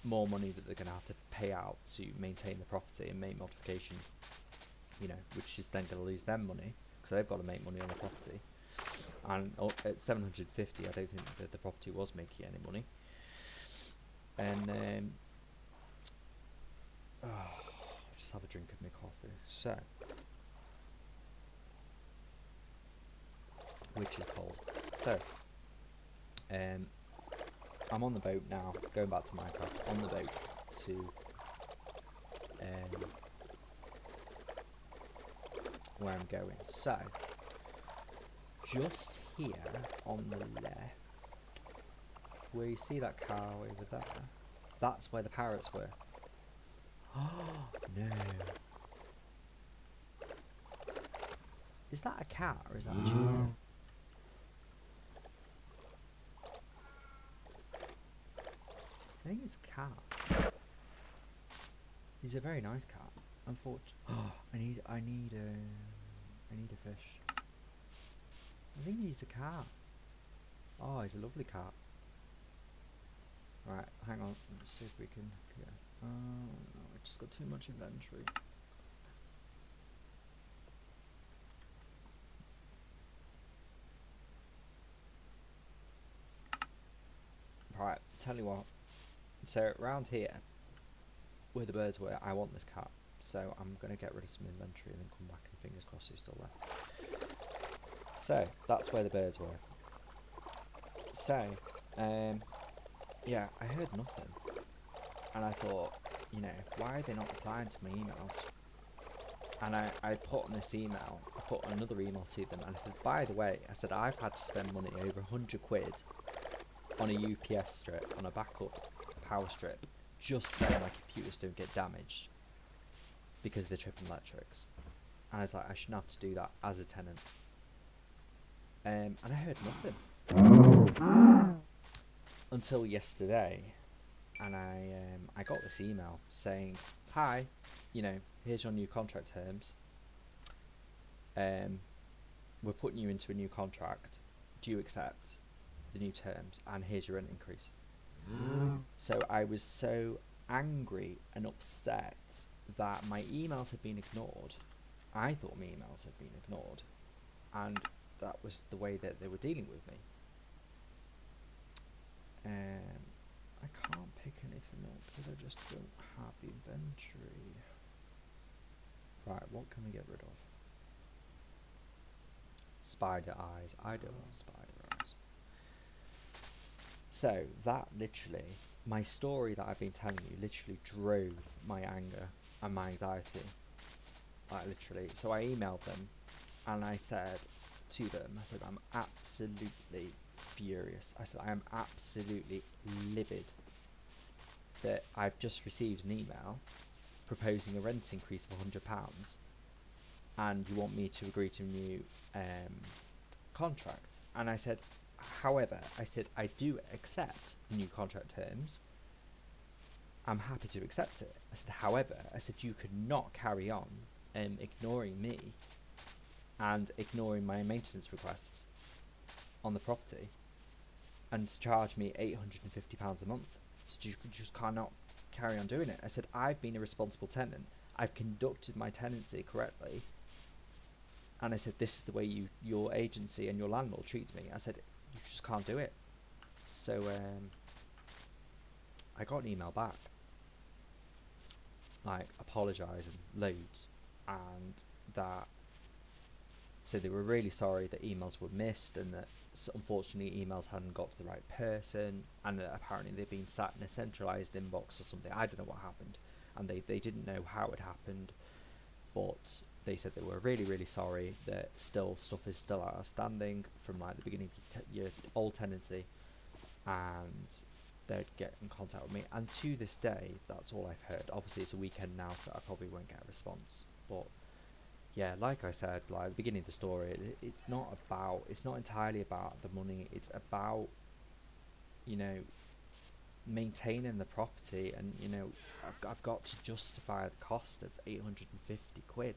more money that they're going to have to pay out to maintain the property and make modifications, you know, which is then going to lose them money because they've got to make money on the property. And at 750, I don't think that the property was making any money. And I'll just have a drink of my coffee. So, which is cold. So, I'm on the boat now, going back to Minecraft, on the boat to where I'm going. So, just here on the left, where you see that car over there, that's where the parrots were. Oh, no. Is that a cat or is that a cheetah? I think it's a cat. He's a very nice cat. Unfortunately, I need a fish. I think he's a cat. Oh, he's a lovely cat. Right, hang on. Let's see if we can. Yeah. No, I just got too much inventory. Right, tell you what. So around here, where the birds were, I want this cat. So I'm gonna get rid of some inventory and then come back and fingers crossed he's still there. So that's where the birds were. So, yeah, I heard nothing, and I thought, you know, why are they not replying to my emails? And I put on this email, I put on another email to them, and I said, by the way, I said I've had to spend money over 100 quid on a UPS strip, on a backup power strip, just so my computers don't get damaged because of the tripping electrics. And I was like, I shouldn't have to do that as a tenant. And I heard nothing until yesterday, and I got this email saying, hi, you know, here's your new contract terms. We're putting you into a new contract. Do you accept the new terms? And here's your rent increase. So I was so angry and upset that my emails had been ignored. I thought my emails had been ignored, and that was the way that they were dealing with me. I can't pick anything up because I just don't have the inventory. Right, what can we get rid of? Spider eyes. I don't want spider eyes. So that literally, my story that I've been telling you literally drove my anger and my anxiety. Like literally. So I emailed them and I said to them, I said, I'm absolutely furious. I said, I am absolutely livid that I've just received an email proposing a rent increase of £100 and you want me to agree to a new contract. And I said, however, I said, I do accept the new contract terms. I'm happy to accept it. I said, however, I said, you could not carry on ignoring me and ignoring my maintenance requests on the property and charge me £850 a month. So you just cannot carry on doing it. I said, I've been a responsible tenant. I've conducted my tenancy correctly. And I said, this is the way your agency and your landlord treats me. I said, you just can't do it. So I got an email back, like apologising loads, and that so they were really sorry that emails were missed and that unfortunately emails hadn't got to the right person, and that apparently they'd been sat in a centralised inbox or something. I don't know what happened, and they didn't know how it happened, but they said they were really, really sorry that still stuff is still outstanding from like the beginning of your old tenancy, and they'd get in contact with me. And to this day, that's all I've heard. Obviously, it's a weekend now, so I probably won't get a response. But yeah, like I said, like at the beginning of the story, it's not entirely about the money. It's about, you know, maintaining the property, and you know, I've got to justify the cost of 850 quid.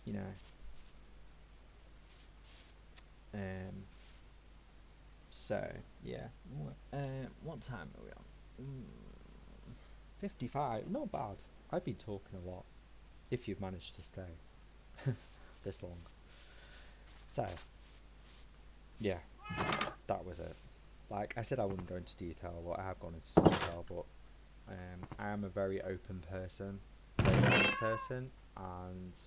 You know, so yeah. What time are we on? 55. Not bad. I've been talking a lot. If you've managed to stay this long. So yeah, that was it. Like I said, I wouldn't go into detail, but I have gone into detail. But I am a very open person, very nice person, and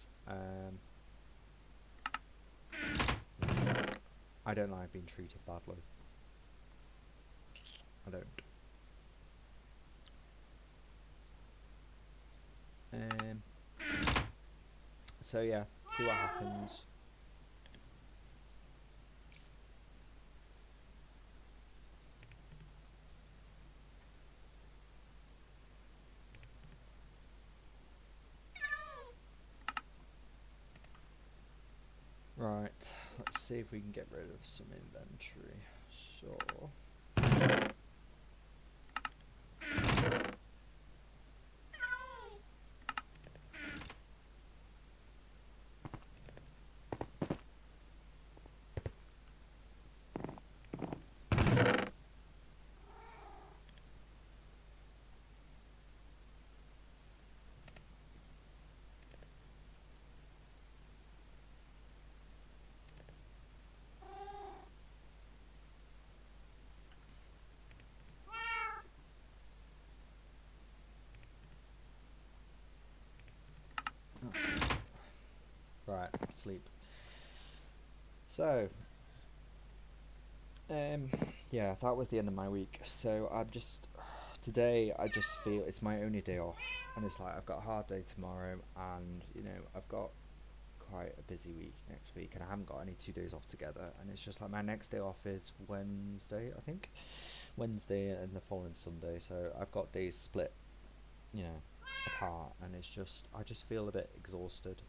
I don't like being treated badly. I don't. So yeah, see what happens. Right, let's see if we can get rid of some inventory. So right, sleep. So yeah, that was the end of my week. So I'm just today. I just feel it's my only day off, and it's like I've got a hard day tomorrow, and you know I've got quite a busy week next week, and I haven't got any 2 days off together. And it's just like my next day off is Wednesday, I think, Wednesday, and the following Sunday. So I've got days split, you know, apart, and it's just I just feel a bit exhausted.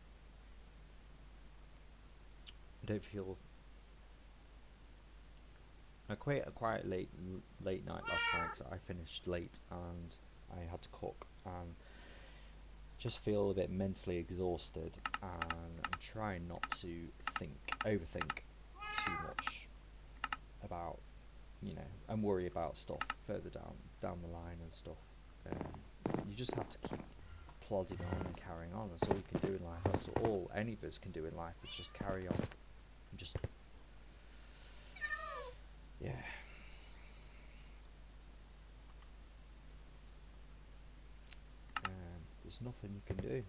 I don't feel. I quite a quite late night last night because I finished late and I had to cook and just feel a bit mentally exhausted, and I'm trying not to overthink too much about, you know, and worry about stuff further down the line and stuff. You just have to keep plodding on and carrying on. That's all you can do in life. That's all any of us can do in life. Is just carry on and just yeah. There's nothing you can do.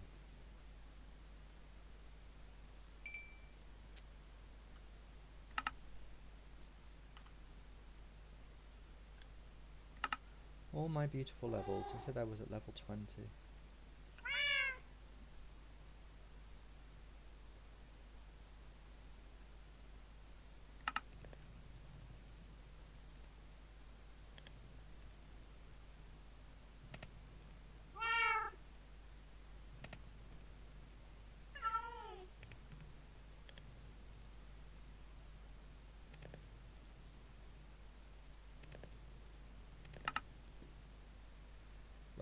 All my beautiful levels. I said I was at level 20.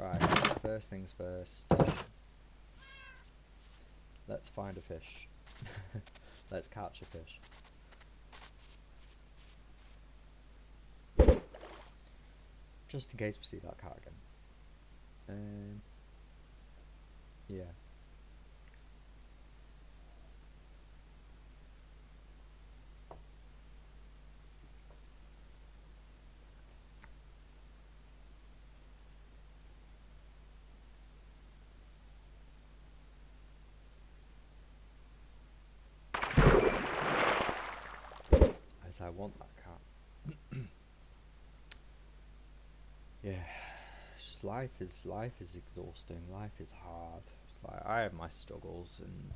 Right, first things first. Let's find a fish. Let's catch a fish. Just in case we see that cat again. Yeah. As I want that cat. Yeah. Just life is exhausting. Life is hard. It's like I have my struggles and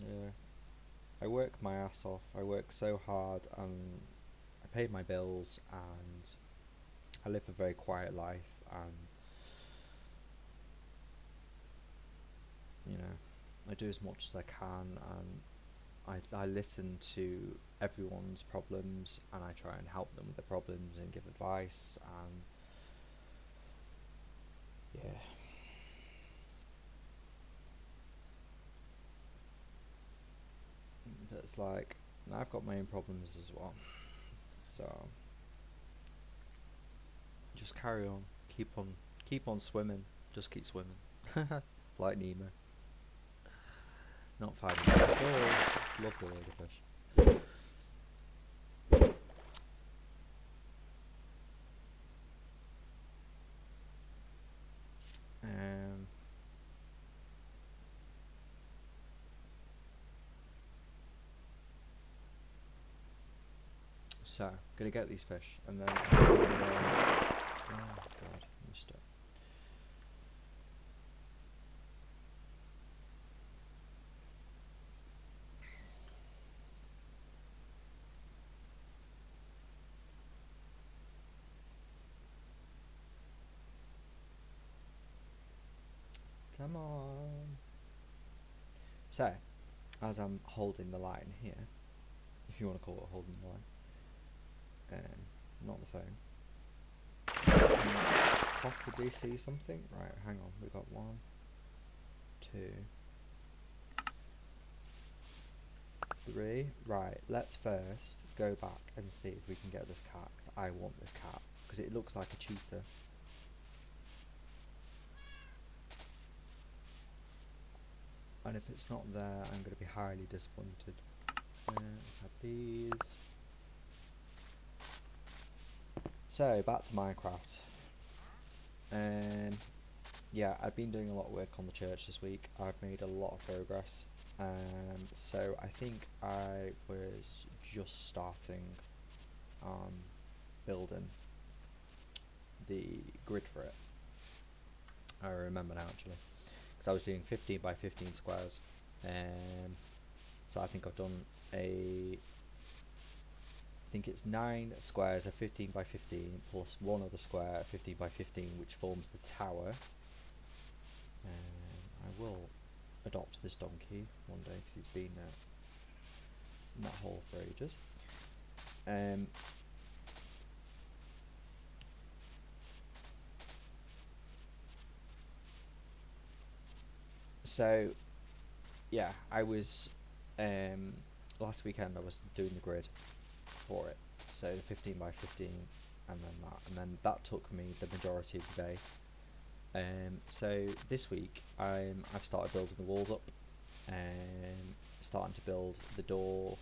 yeah. I work my ass off. I work so hard, and I pay my bills, and I live a very quiet life, and you know, I do as much as I can, and I listen to everyone's problems, and I try and help them with their problems and give advice, and yeah. But it's like, I've got my own problems as well, so just carry on, keep on swimming, just keep swimming, like Nemo. Not finding Dory. Love Dory the fish. Um, so gonna get these fish, and then oh god, missed it. Come on. So, as I'm holding the line here, if you want to call it holding the line, not the phone, can you possibly see something? Right, hang on, we've got 1, 2, 3. Right, let's first go back and see if we can get this cat, 'cause I want this cat, because it looks like a cheetah. And if it's not there, I'm going to be highly disappointed. Let's have these. So, back to Minecraft. Yeah, I've been doing a lot of work on the church this week. I've made a lot of progress. So I think I was just starting on building the grid for it. I remember now, actually, because I was doing 15 by 15 squares. So I think I've done I think it's 9 squares of 15 by 15 plus one other square of 15 by 15, which forms the tower. I will adopt this donkey one day, because it's been in that hole for ages. So yeah, I was last weekend I was doing the grid for it, so 15 by 15, and then that took me the majority of the day. So this week I've started building the walls up, starting to build the door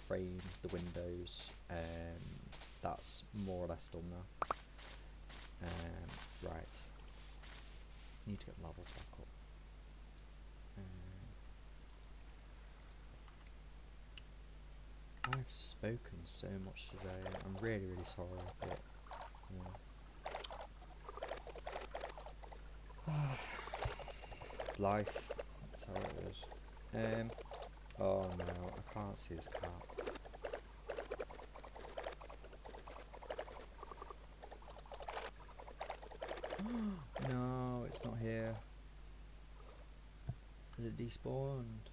frame, the windows. That's more or less done now. Right, need to get the levels back up. I've spoken so much today. I'm really sorry, but life. That's how it is. Oh no, I can't see this cat. No, it's not here. Is it despawned?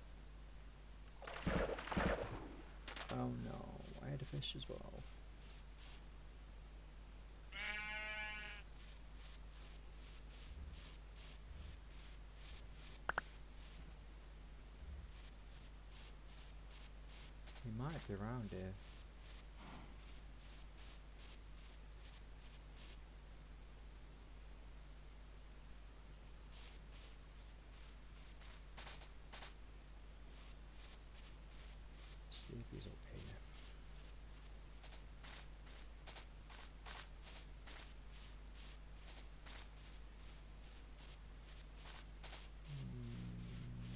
Oh no, I had a fish as well. He might be around here. See if he's up here.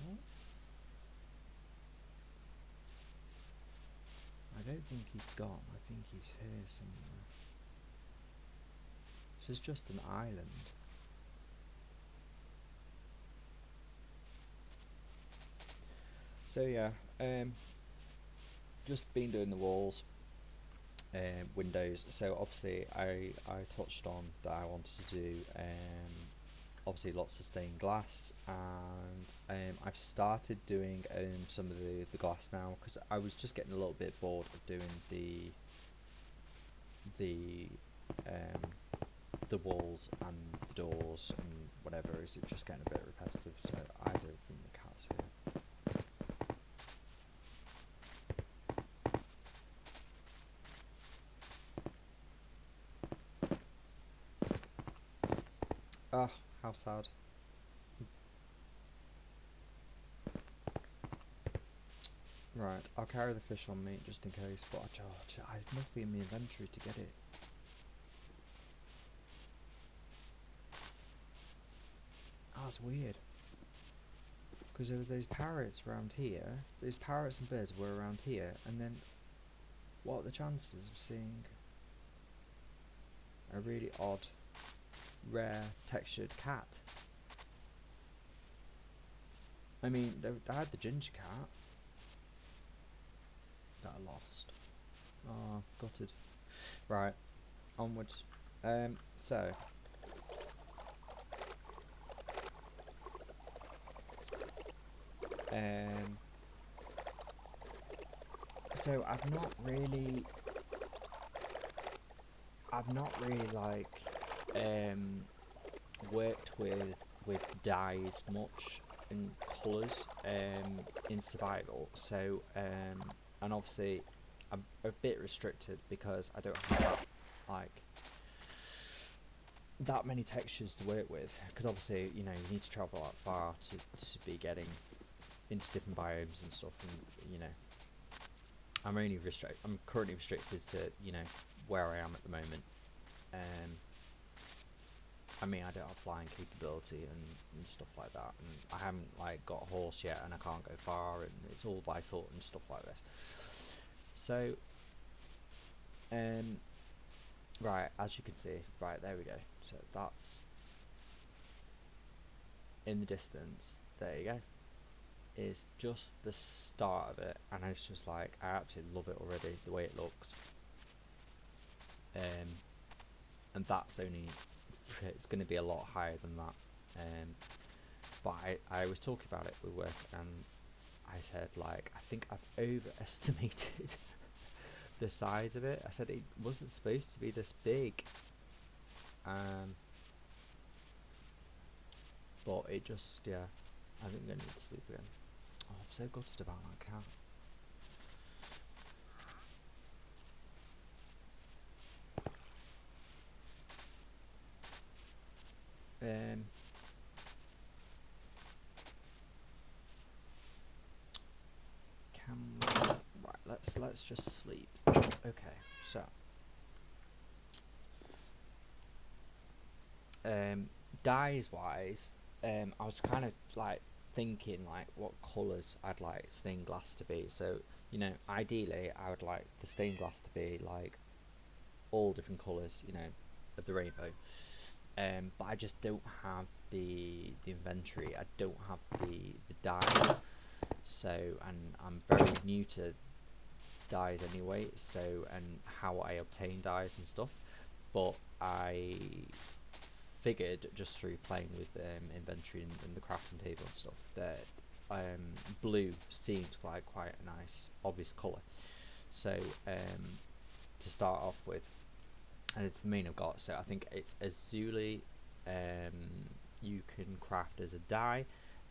No. I don't think he's gone. I think he's here somewhere. This is just an island. So yeah, just been doing the walls, windows. So obviously I touched on that I wanted to do obviously lots of stained glass, and I've started doing some of the glass now, because I was just getting a little bit bored of doing the the walls and the doors and whatever. Is it just getting a bit repetitive? So I don't think the cat's here. Ah, how sad. Right, I'll carry the fish on me just in case, but I have nothing in my inventory to get it. Oh, that's weird. Because there was those parrots around here. Those parrots and birds were around here, and then what are the chances of seeing a really odd, rare, textured cat? I mean, I had the ginger cat that I lost. Oh, gutted. Right, onwards. So Um, so I've not really like worked with dyes much and colours in survival. So and obviously I'm a bit restricted because I don't have like that many textures to work with, because obviously you need to travel that far to be getting into different biomes and stuff, and I'm currently restricted to where I am at the moment. I mean, I don't have flying capability and stuff like that, and I haven't like got a horse yet, and I can't go far, and it's all by foot and stuff like this. So right, as you can see, right, there we go. So that's in the distance. There you go. Is just the start of it, and it's just like I absolutely love it already, the way it looks. And that's only, it's going to be a lot higher than that. But I was talking about it with work, and I said, like, I think I've overestimated the size of it. I said it wasn't supposed to be this big, but it just, yeah, I think I need to sleep again. Oh, I'm so gutted about that cat. Can we, right, let's just sleep. Okay, so dyes wise, I was kind of like thinking like what colours I'd like stained glass to be. So ideally I would like the stained glass to be like all different colours, of the rainbow. But I just don't have the inventory. I don't have the dyes. So, and I'm very new to dyes anyway. So, and how I obtain dyes and stuff. But I figured just through playing with inventory and the crafting table and stuff that blue seemed like quite a nice obvious colour. So to start off with, and it's the main I've got, so I think it's Azuli. You can craft as a dye,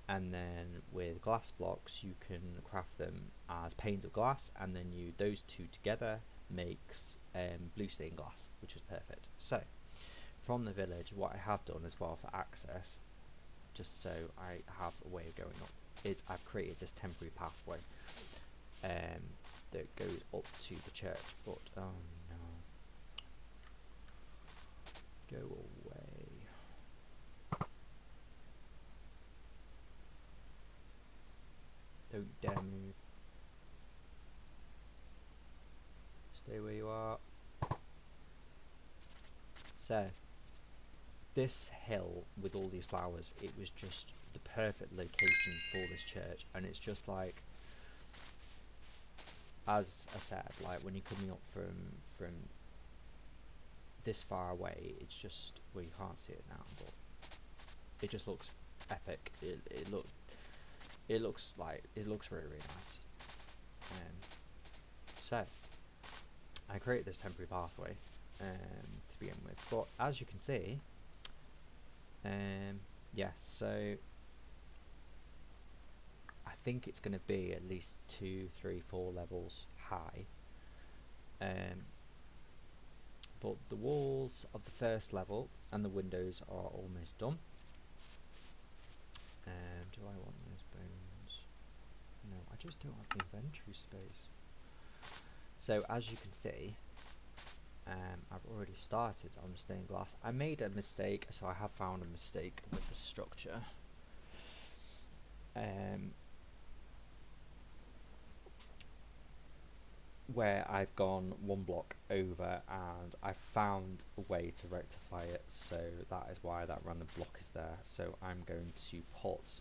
and then with glass blocks you can craft them as panes of glass, and then those two together makes blue stained glass, which is perfect. So from the village, what I have done as well for access, just so I have a way of going up, is I've created this temporary pathway that goes up to the church. But oh no, go away. Don't dare move. Stay where you are. So this hill with all these flowers, it was just the perfect location for this church, and it's just like as I said, like when you're coming up from this far away, it's just, well, you can't see it now, but it just looks epic. It looks really, really nice. So I created this temporary pathway to begin with, but as you can see, yes, so I think it's going to be at least 2, 3, 4 levels high. But the walls of the first level and the windows are almost done. Do I want those bones? No, I just don't have the inventory space. So as you can see, I've already started on the stained glass. I made a mistake, so I have found a mistake with the structure. Where I've gone one block over, and I found a way to rectify it, so that is why that random block is there. So I'm going to put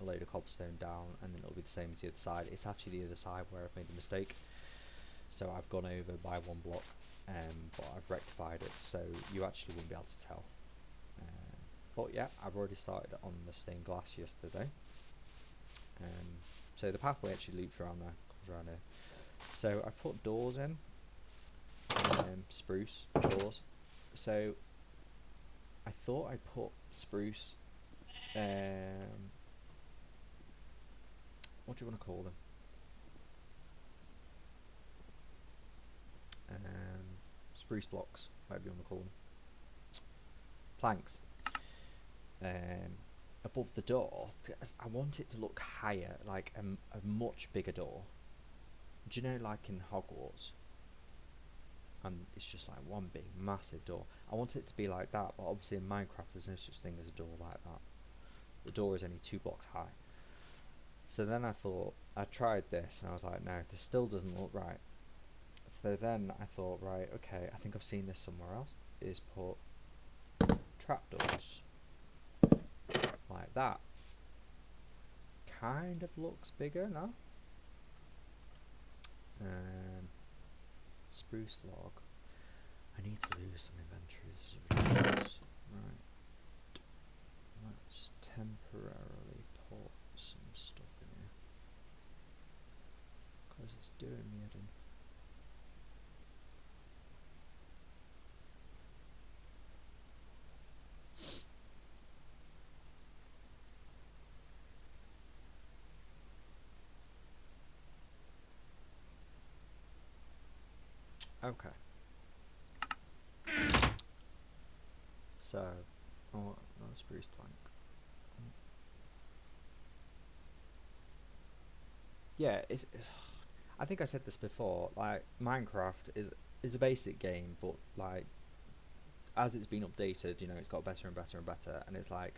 a load of cobblestone down, and then it'll be the same as the other side. It's actually the other side where I've made the mistake, so I've gone over by one block, but I've rectified it, so you actually wouldn't be able to tell. But yeah, I've already started on the stained glass yesterday. So the pathway actually loops around there, comes around here. So I put doors in, spruce doors. So I thought I put spruce, what do you want to call them? Spruce blocks, whatever you want to call them. Planks. Above the door, because I want it to look higher, like a much bigger door. Do you know, like in Hogwarts, and it's just like one big massive door? I want it to be like that, but obviously in Minecraft there's no such thing as a door like that. The door is only 2 blocks high. So then I thought, I tried this and I was like, no, this still doesn't look right. So then I thought, right, okay, I think I've seen this somewhere else, is put trapdoors like that. Kind of looks bigger now. Spruce log. I need to lose some inventories. Right. Let's temporarily put some stuff in here, because it's doing me head in. Okay. So, oh, another spruce plank. Yeah, if I think I said this before, like Minecraft is a basic game, but like as it's been updated, you know, it's got better and better and better, and it's like,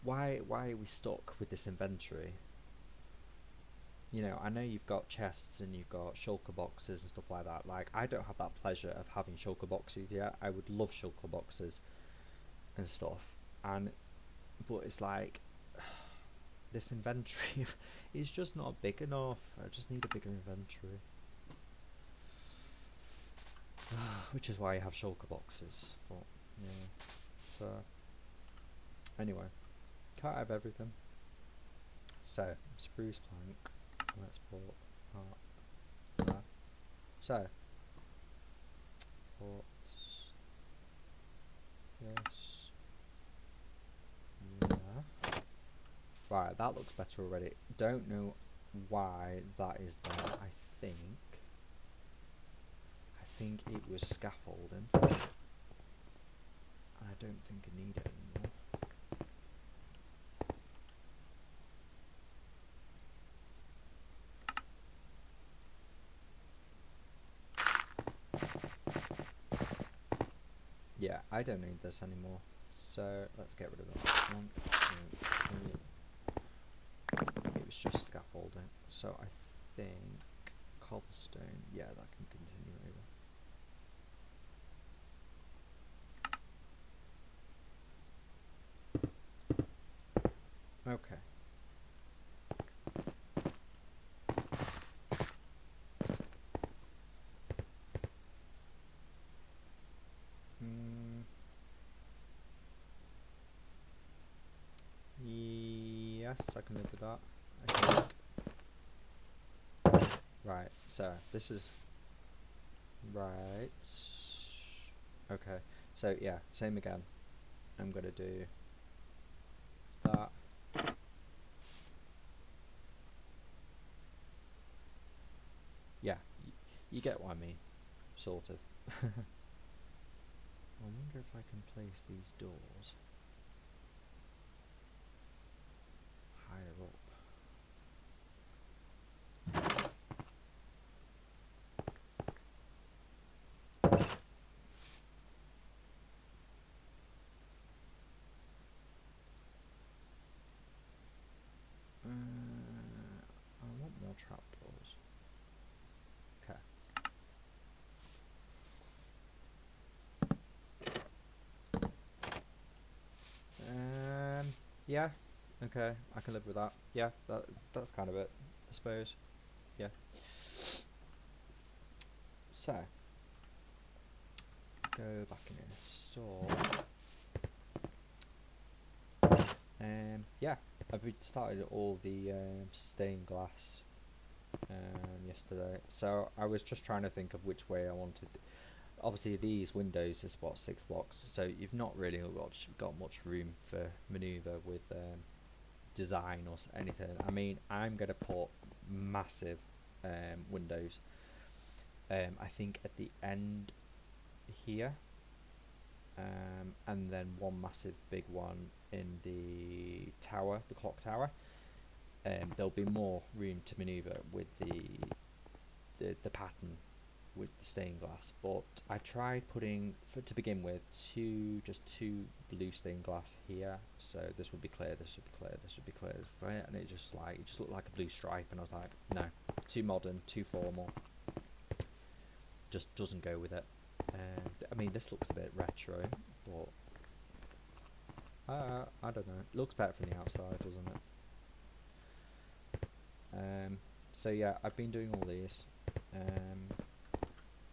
why are we stuck with this inventory? You know, I know you've got chests and you've got shulker boxes and stuff like that. Like, I don't have that pleasure of having shulker boxes yet. I would love shulker boxes and stuff, but it's like, this inventory is just not big enough. I just need a bigger inventory. Which is why I have shulker boxes. But yeah. So anyway, can't have everything. So spruce plank. Let's put that there. So put this there. Right, that looks better already. Don't know why that is there. I think it was scaffolding, and I don't think I need it anymore. Yeah, I don't need this anymore, so let's get rid of that. 1, 2, 3. It was just scaffolding, so I think cobblestone, yeah, that can continue over. Okay. Yes, I can live with that. I think. Right, so this is right. Okay, so yeah, same again. I'm gonna do that. Yeah, you get what I mean, sort of. I wonder if I can place these doors higher up. I want more trapdoors. Okay. Yeah. Okay, I can live with that. Yeah, that's kind of it, I suppose. Yeah. So, go back in here. So, yeah, I've started all the stained glass yesterday. So I was just trying to think of which way I wanted. Obviously, these windows is what 6 blocks, so you've not really got much room for manoeuvre with design or anything. I mean, I'm gonna put massive windows. I think at the end here, and then one massive big one in the tower, the clock tower. There'll be more room to manoeuvre with the pattern with the stained glass, but I tried putting, to begin with, just two blue stained glass here, so this would be clear, this would be clear, this would be clear, right? And it just looked like a blue stripe, and I was like, no, too modern, too formal, just doesn't go with it. I mean, this looks a bit retro, but I don't know, it looks better from the outside, doesn't it? So yeah, I've been doing all these,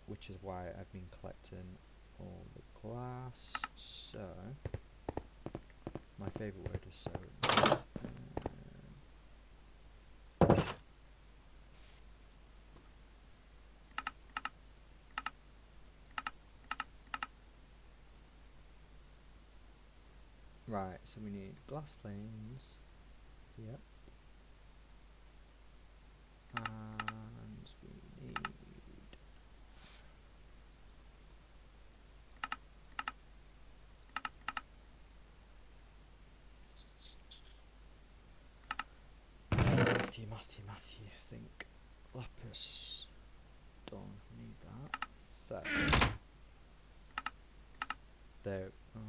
which is why I've been collecting all the glass. So my favourite word is so. Right, so we need glass planes. Yep. And we need Matthew, think lapis. Don't need that. So there. Oh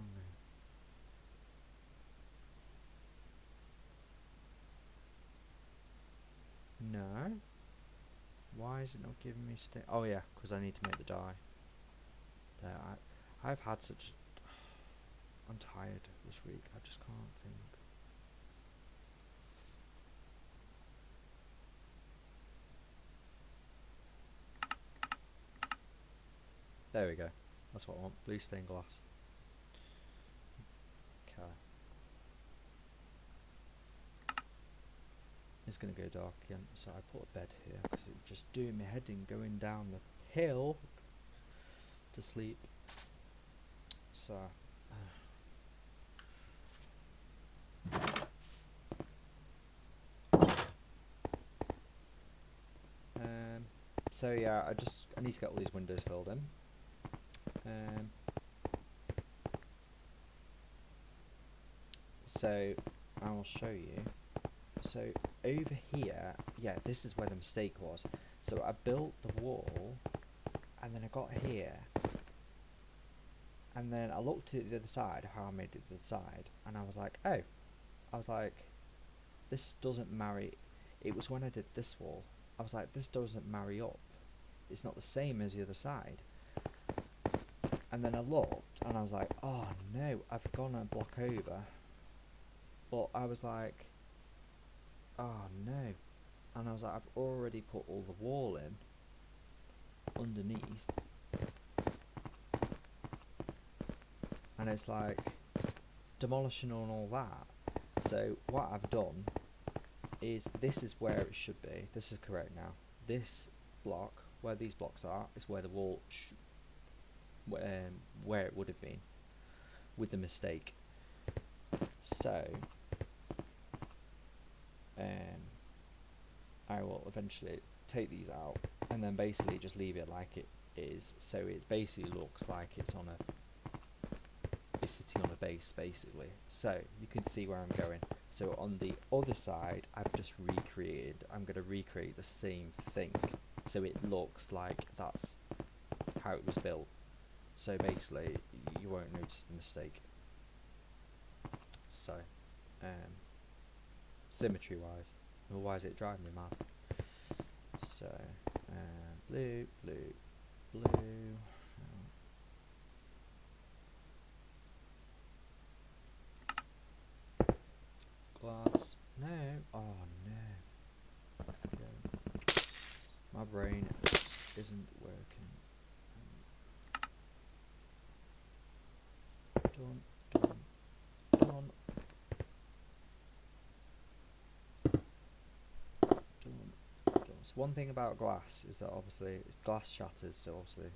no. No. Why is it not giving me oh yeah, because I need to make the die. There, I've had such. I'm tired this week. I just can't think. There we go. That's what I want. Blue stained glass. Okay. It's gonna go dark again, so I put a bed here because it was just doing my head in going down the hill to sleep. So. So yeah, I need to get all these windows filled in. So I will show you. So over here, yeah, this is where the mistake was. So I built the wall, and then I got here, and then I looked at the other side, how I made it to the side, and I was like, oh, this doesn't marry. It was when I did this wall. I was like, this doesn't marry up. It's not the same as the other side. And then I looked, and I was like, oh no, I've gone a block over. But I was like, oh no. And I was like, I've already put all the wall in underneath. And it's like demolishing and all that. So what I've done is this is where it should be. This is correct now. This block, where these blocks are, is where the wall where it would have been with the mistake. So I will eventually take these out and then basically just leave it like it is, so it basically looks like it's sitting on a base basically. So you can see where I'm going. So on the other side, I'm going to recreate the same thing, so it looks like that's how it was built. So basically you won't notice the mistake. So symmetry wise, otherwise it drives me mad. So blue, blue, blue. Glass. No. Oh no. Okay. My brain isn't working. Done. Done. Done. Done. So one thing about glass is that obviously glass shatters, so obviously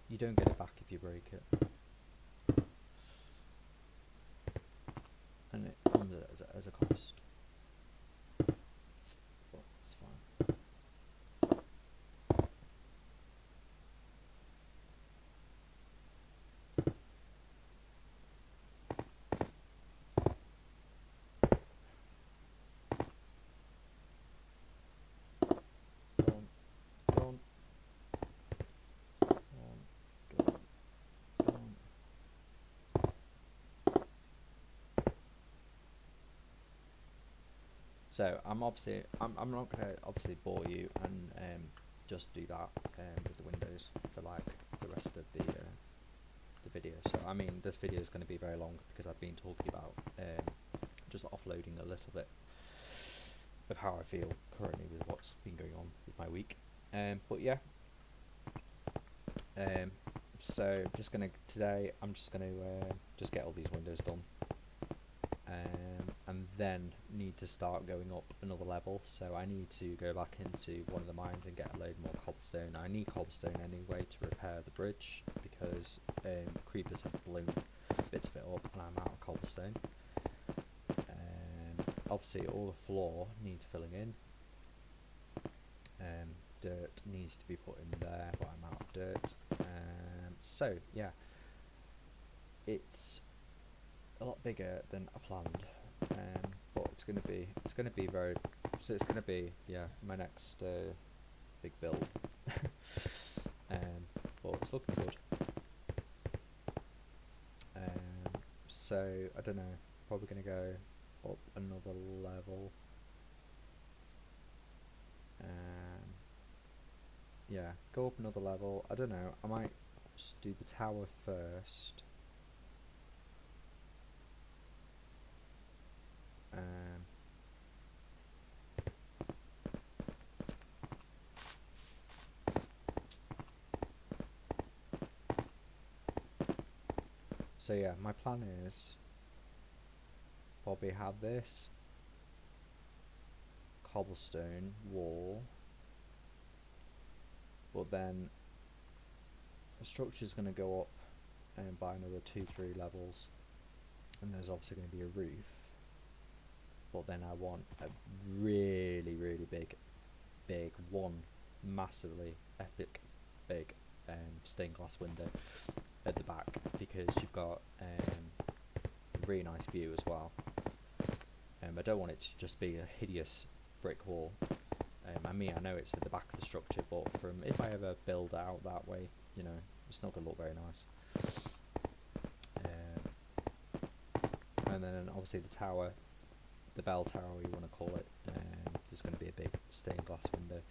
you don't get it back if you break it, and it comes as a cost. But it's fine. Done. Done. Done. Done. So I'm not gonna obviously bore you and just do that with the windows for like the rest of the video. So I mean this video is going to be very long because I've been talking about just offloading a little bit of how I feel currently with what's been going on with my week. But yeah. So today I'm just gonna just get all these windows done. And then need to start going up another level, so I need to go back into one of the mines and get a load more cobblestone. I need cobblestone anyway to repair the bridge because creepers have blown bits of it up and I'm out of cobblestone. Obviously all the floor needs filling in. Dirt needs to be put in there, but I'm out of dirt. So yeah, it's a lot bigger than I planned. But it's gonna be very. So it's gonna be my next big build. But it's looking good. So I don't know. Probably gonna go up another level. Yeah, go up another level. I don't know. I might just do the tower first. So yeah, my plan is probably have this cobblestone wall, but then the structure is going to go up by another 2-3 levels, and there's obviously going to be a roof. But then I want a really big one massively epic big stained glass window at the back, because you've got a really nice view as well. I don't want it to just be a hideous brick wall. I know it's at the back of the structure, but if I ever build out that way, it's not going to look very nice. And then obviously the tower, the bell tower, you want to call it, there's going to be a big stained glass window.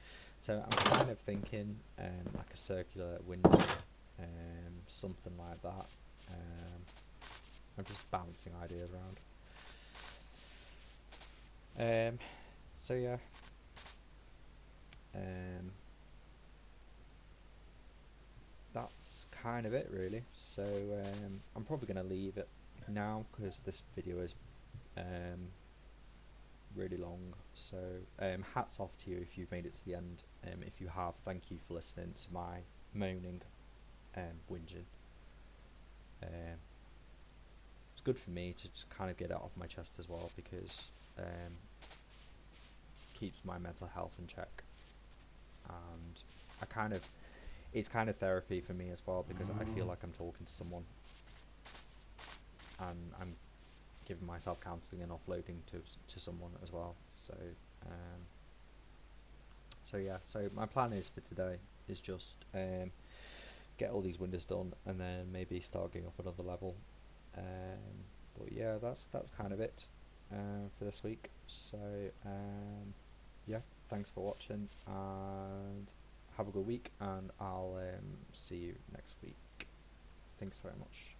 So I'm kind of thinking like a circular window, something like that. I'm just bouncing ideas around. So yeah. That's kind of it really. So I'm probably going to leave it now because this video is really long. So hats off to you if you've made it to the end. If you have, thank you for listening to my moaning, whinging. It's good for me to just kind of get it off my chest as well, because keeps my mental health in check, and it's kind of therapy for me as well, because I feel like I'm talking to someone, and I'm giving myself counselling and offloading to someone as well. So yeah, so my plan is for today is just get all these windows done, and then maybe start going up another level. But yeah, that's kind of it for this week. So yeah, thanks for watching, and have a good week, and I'll see you next week. Thanks very much.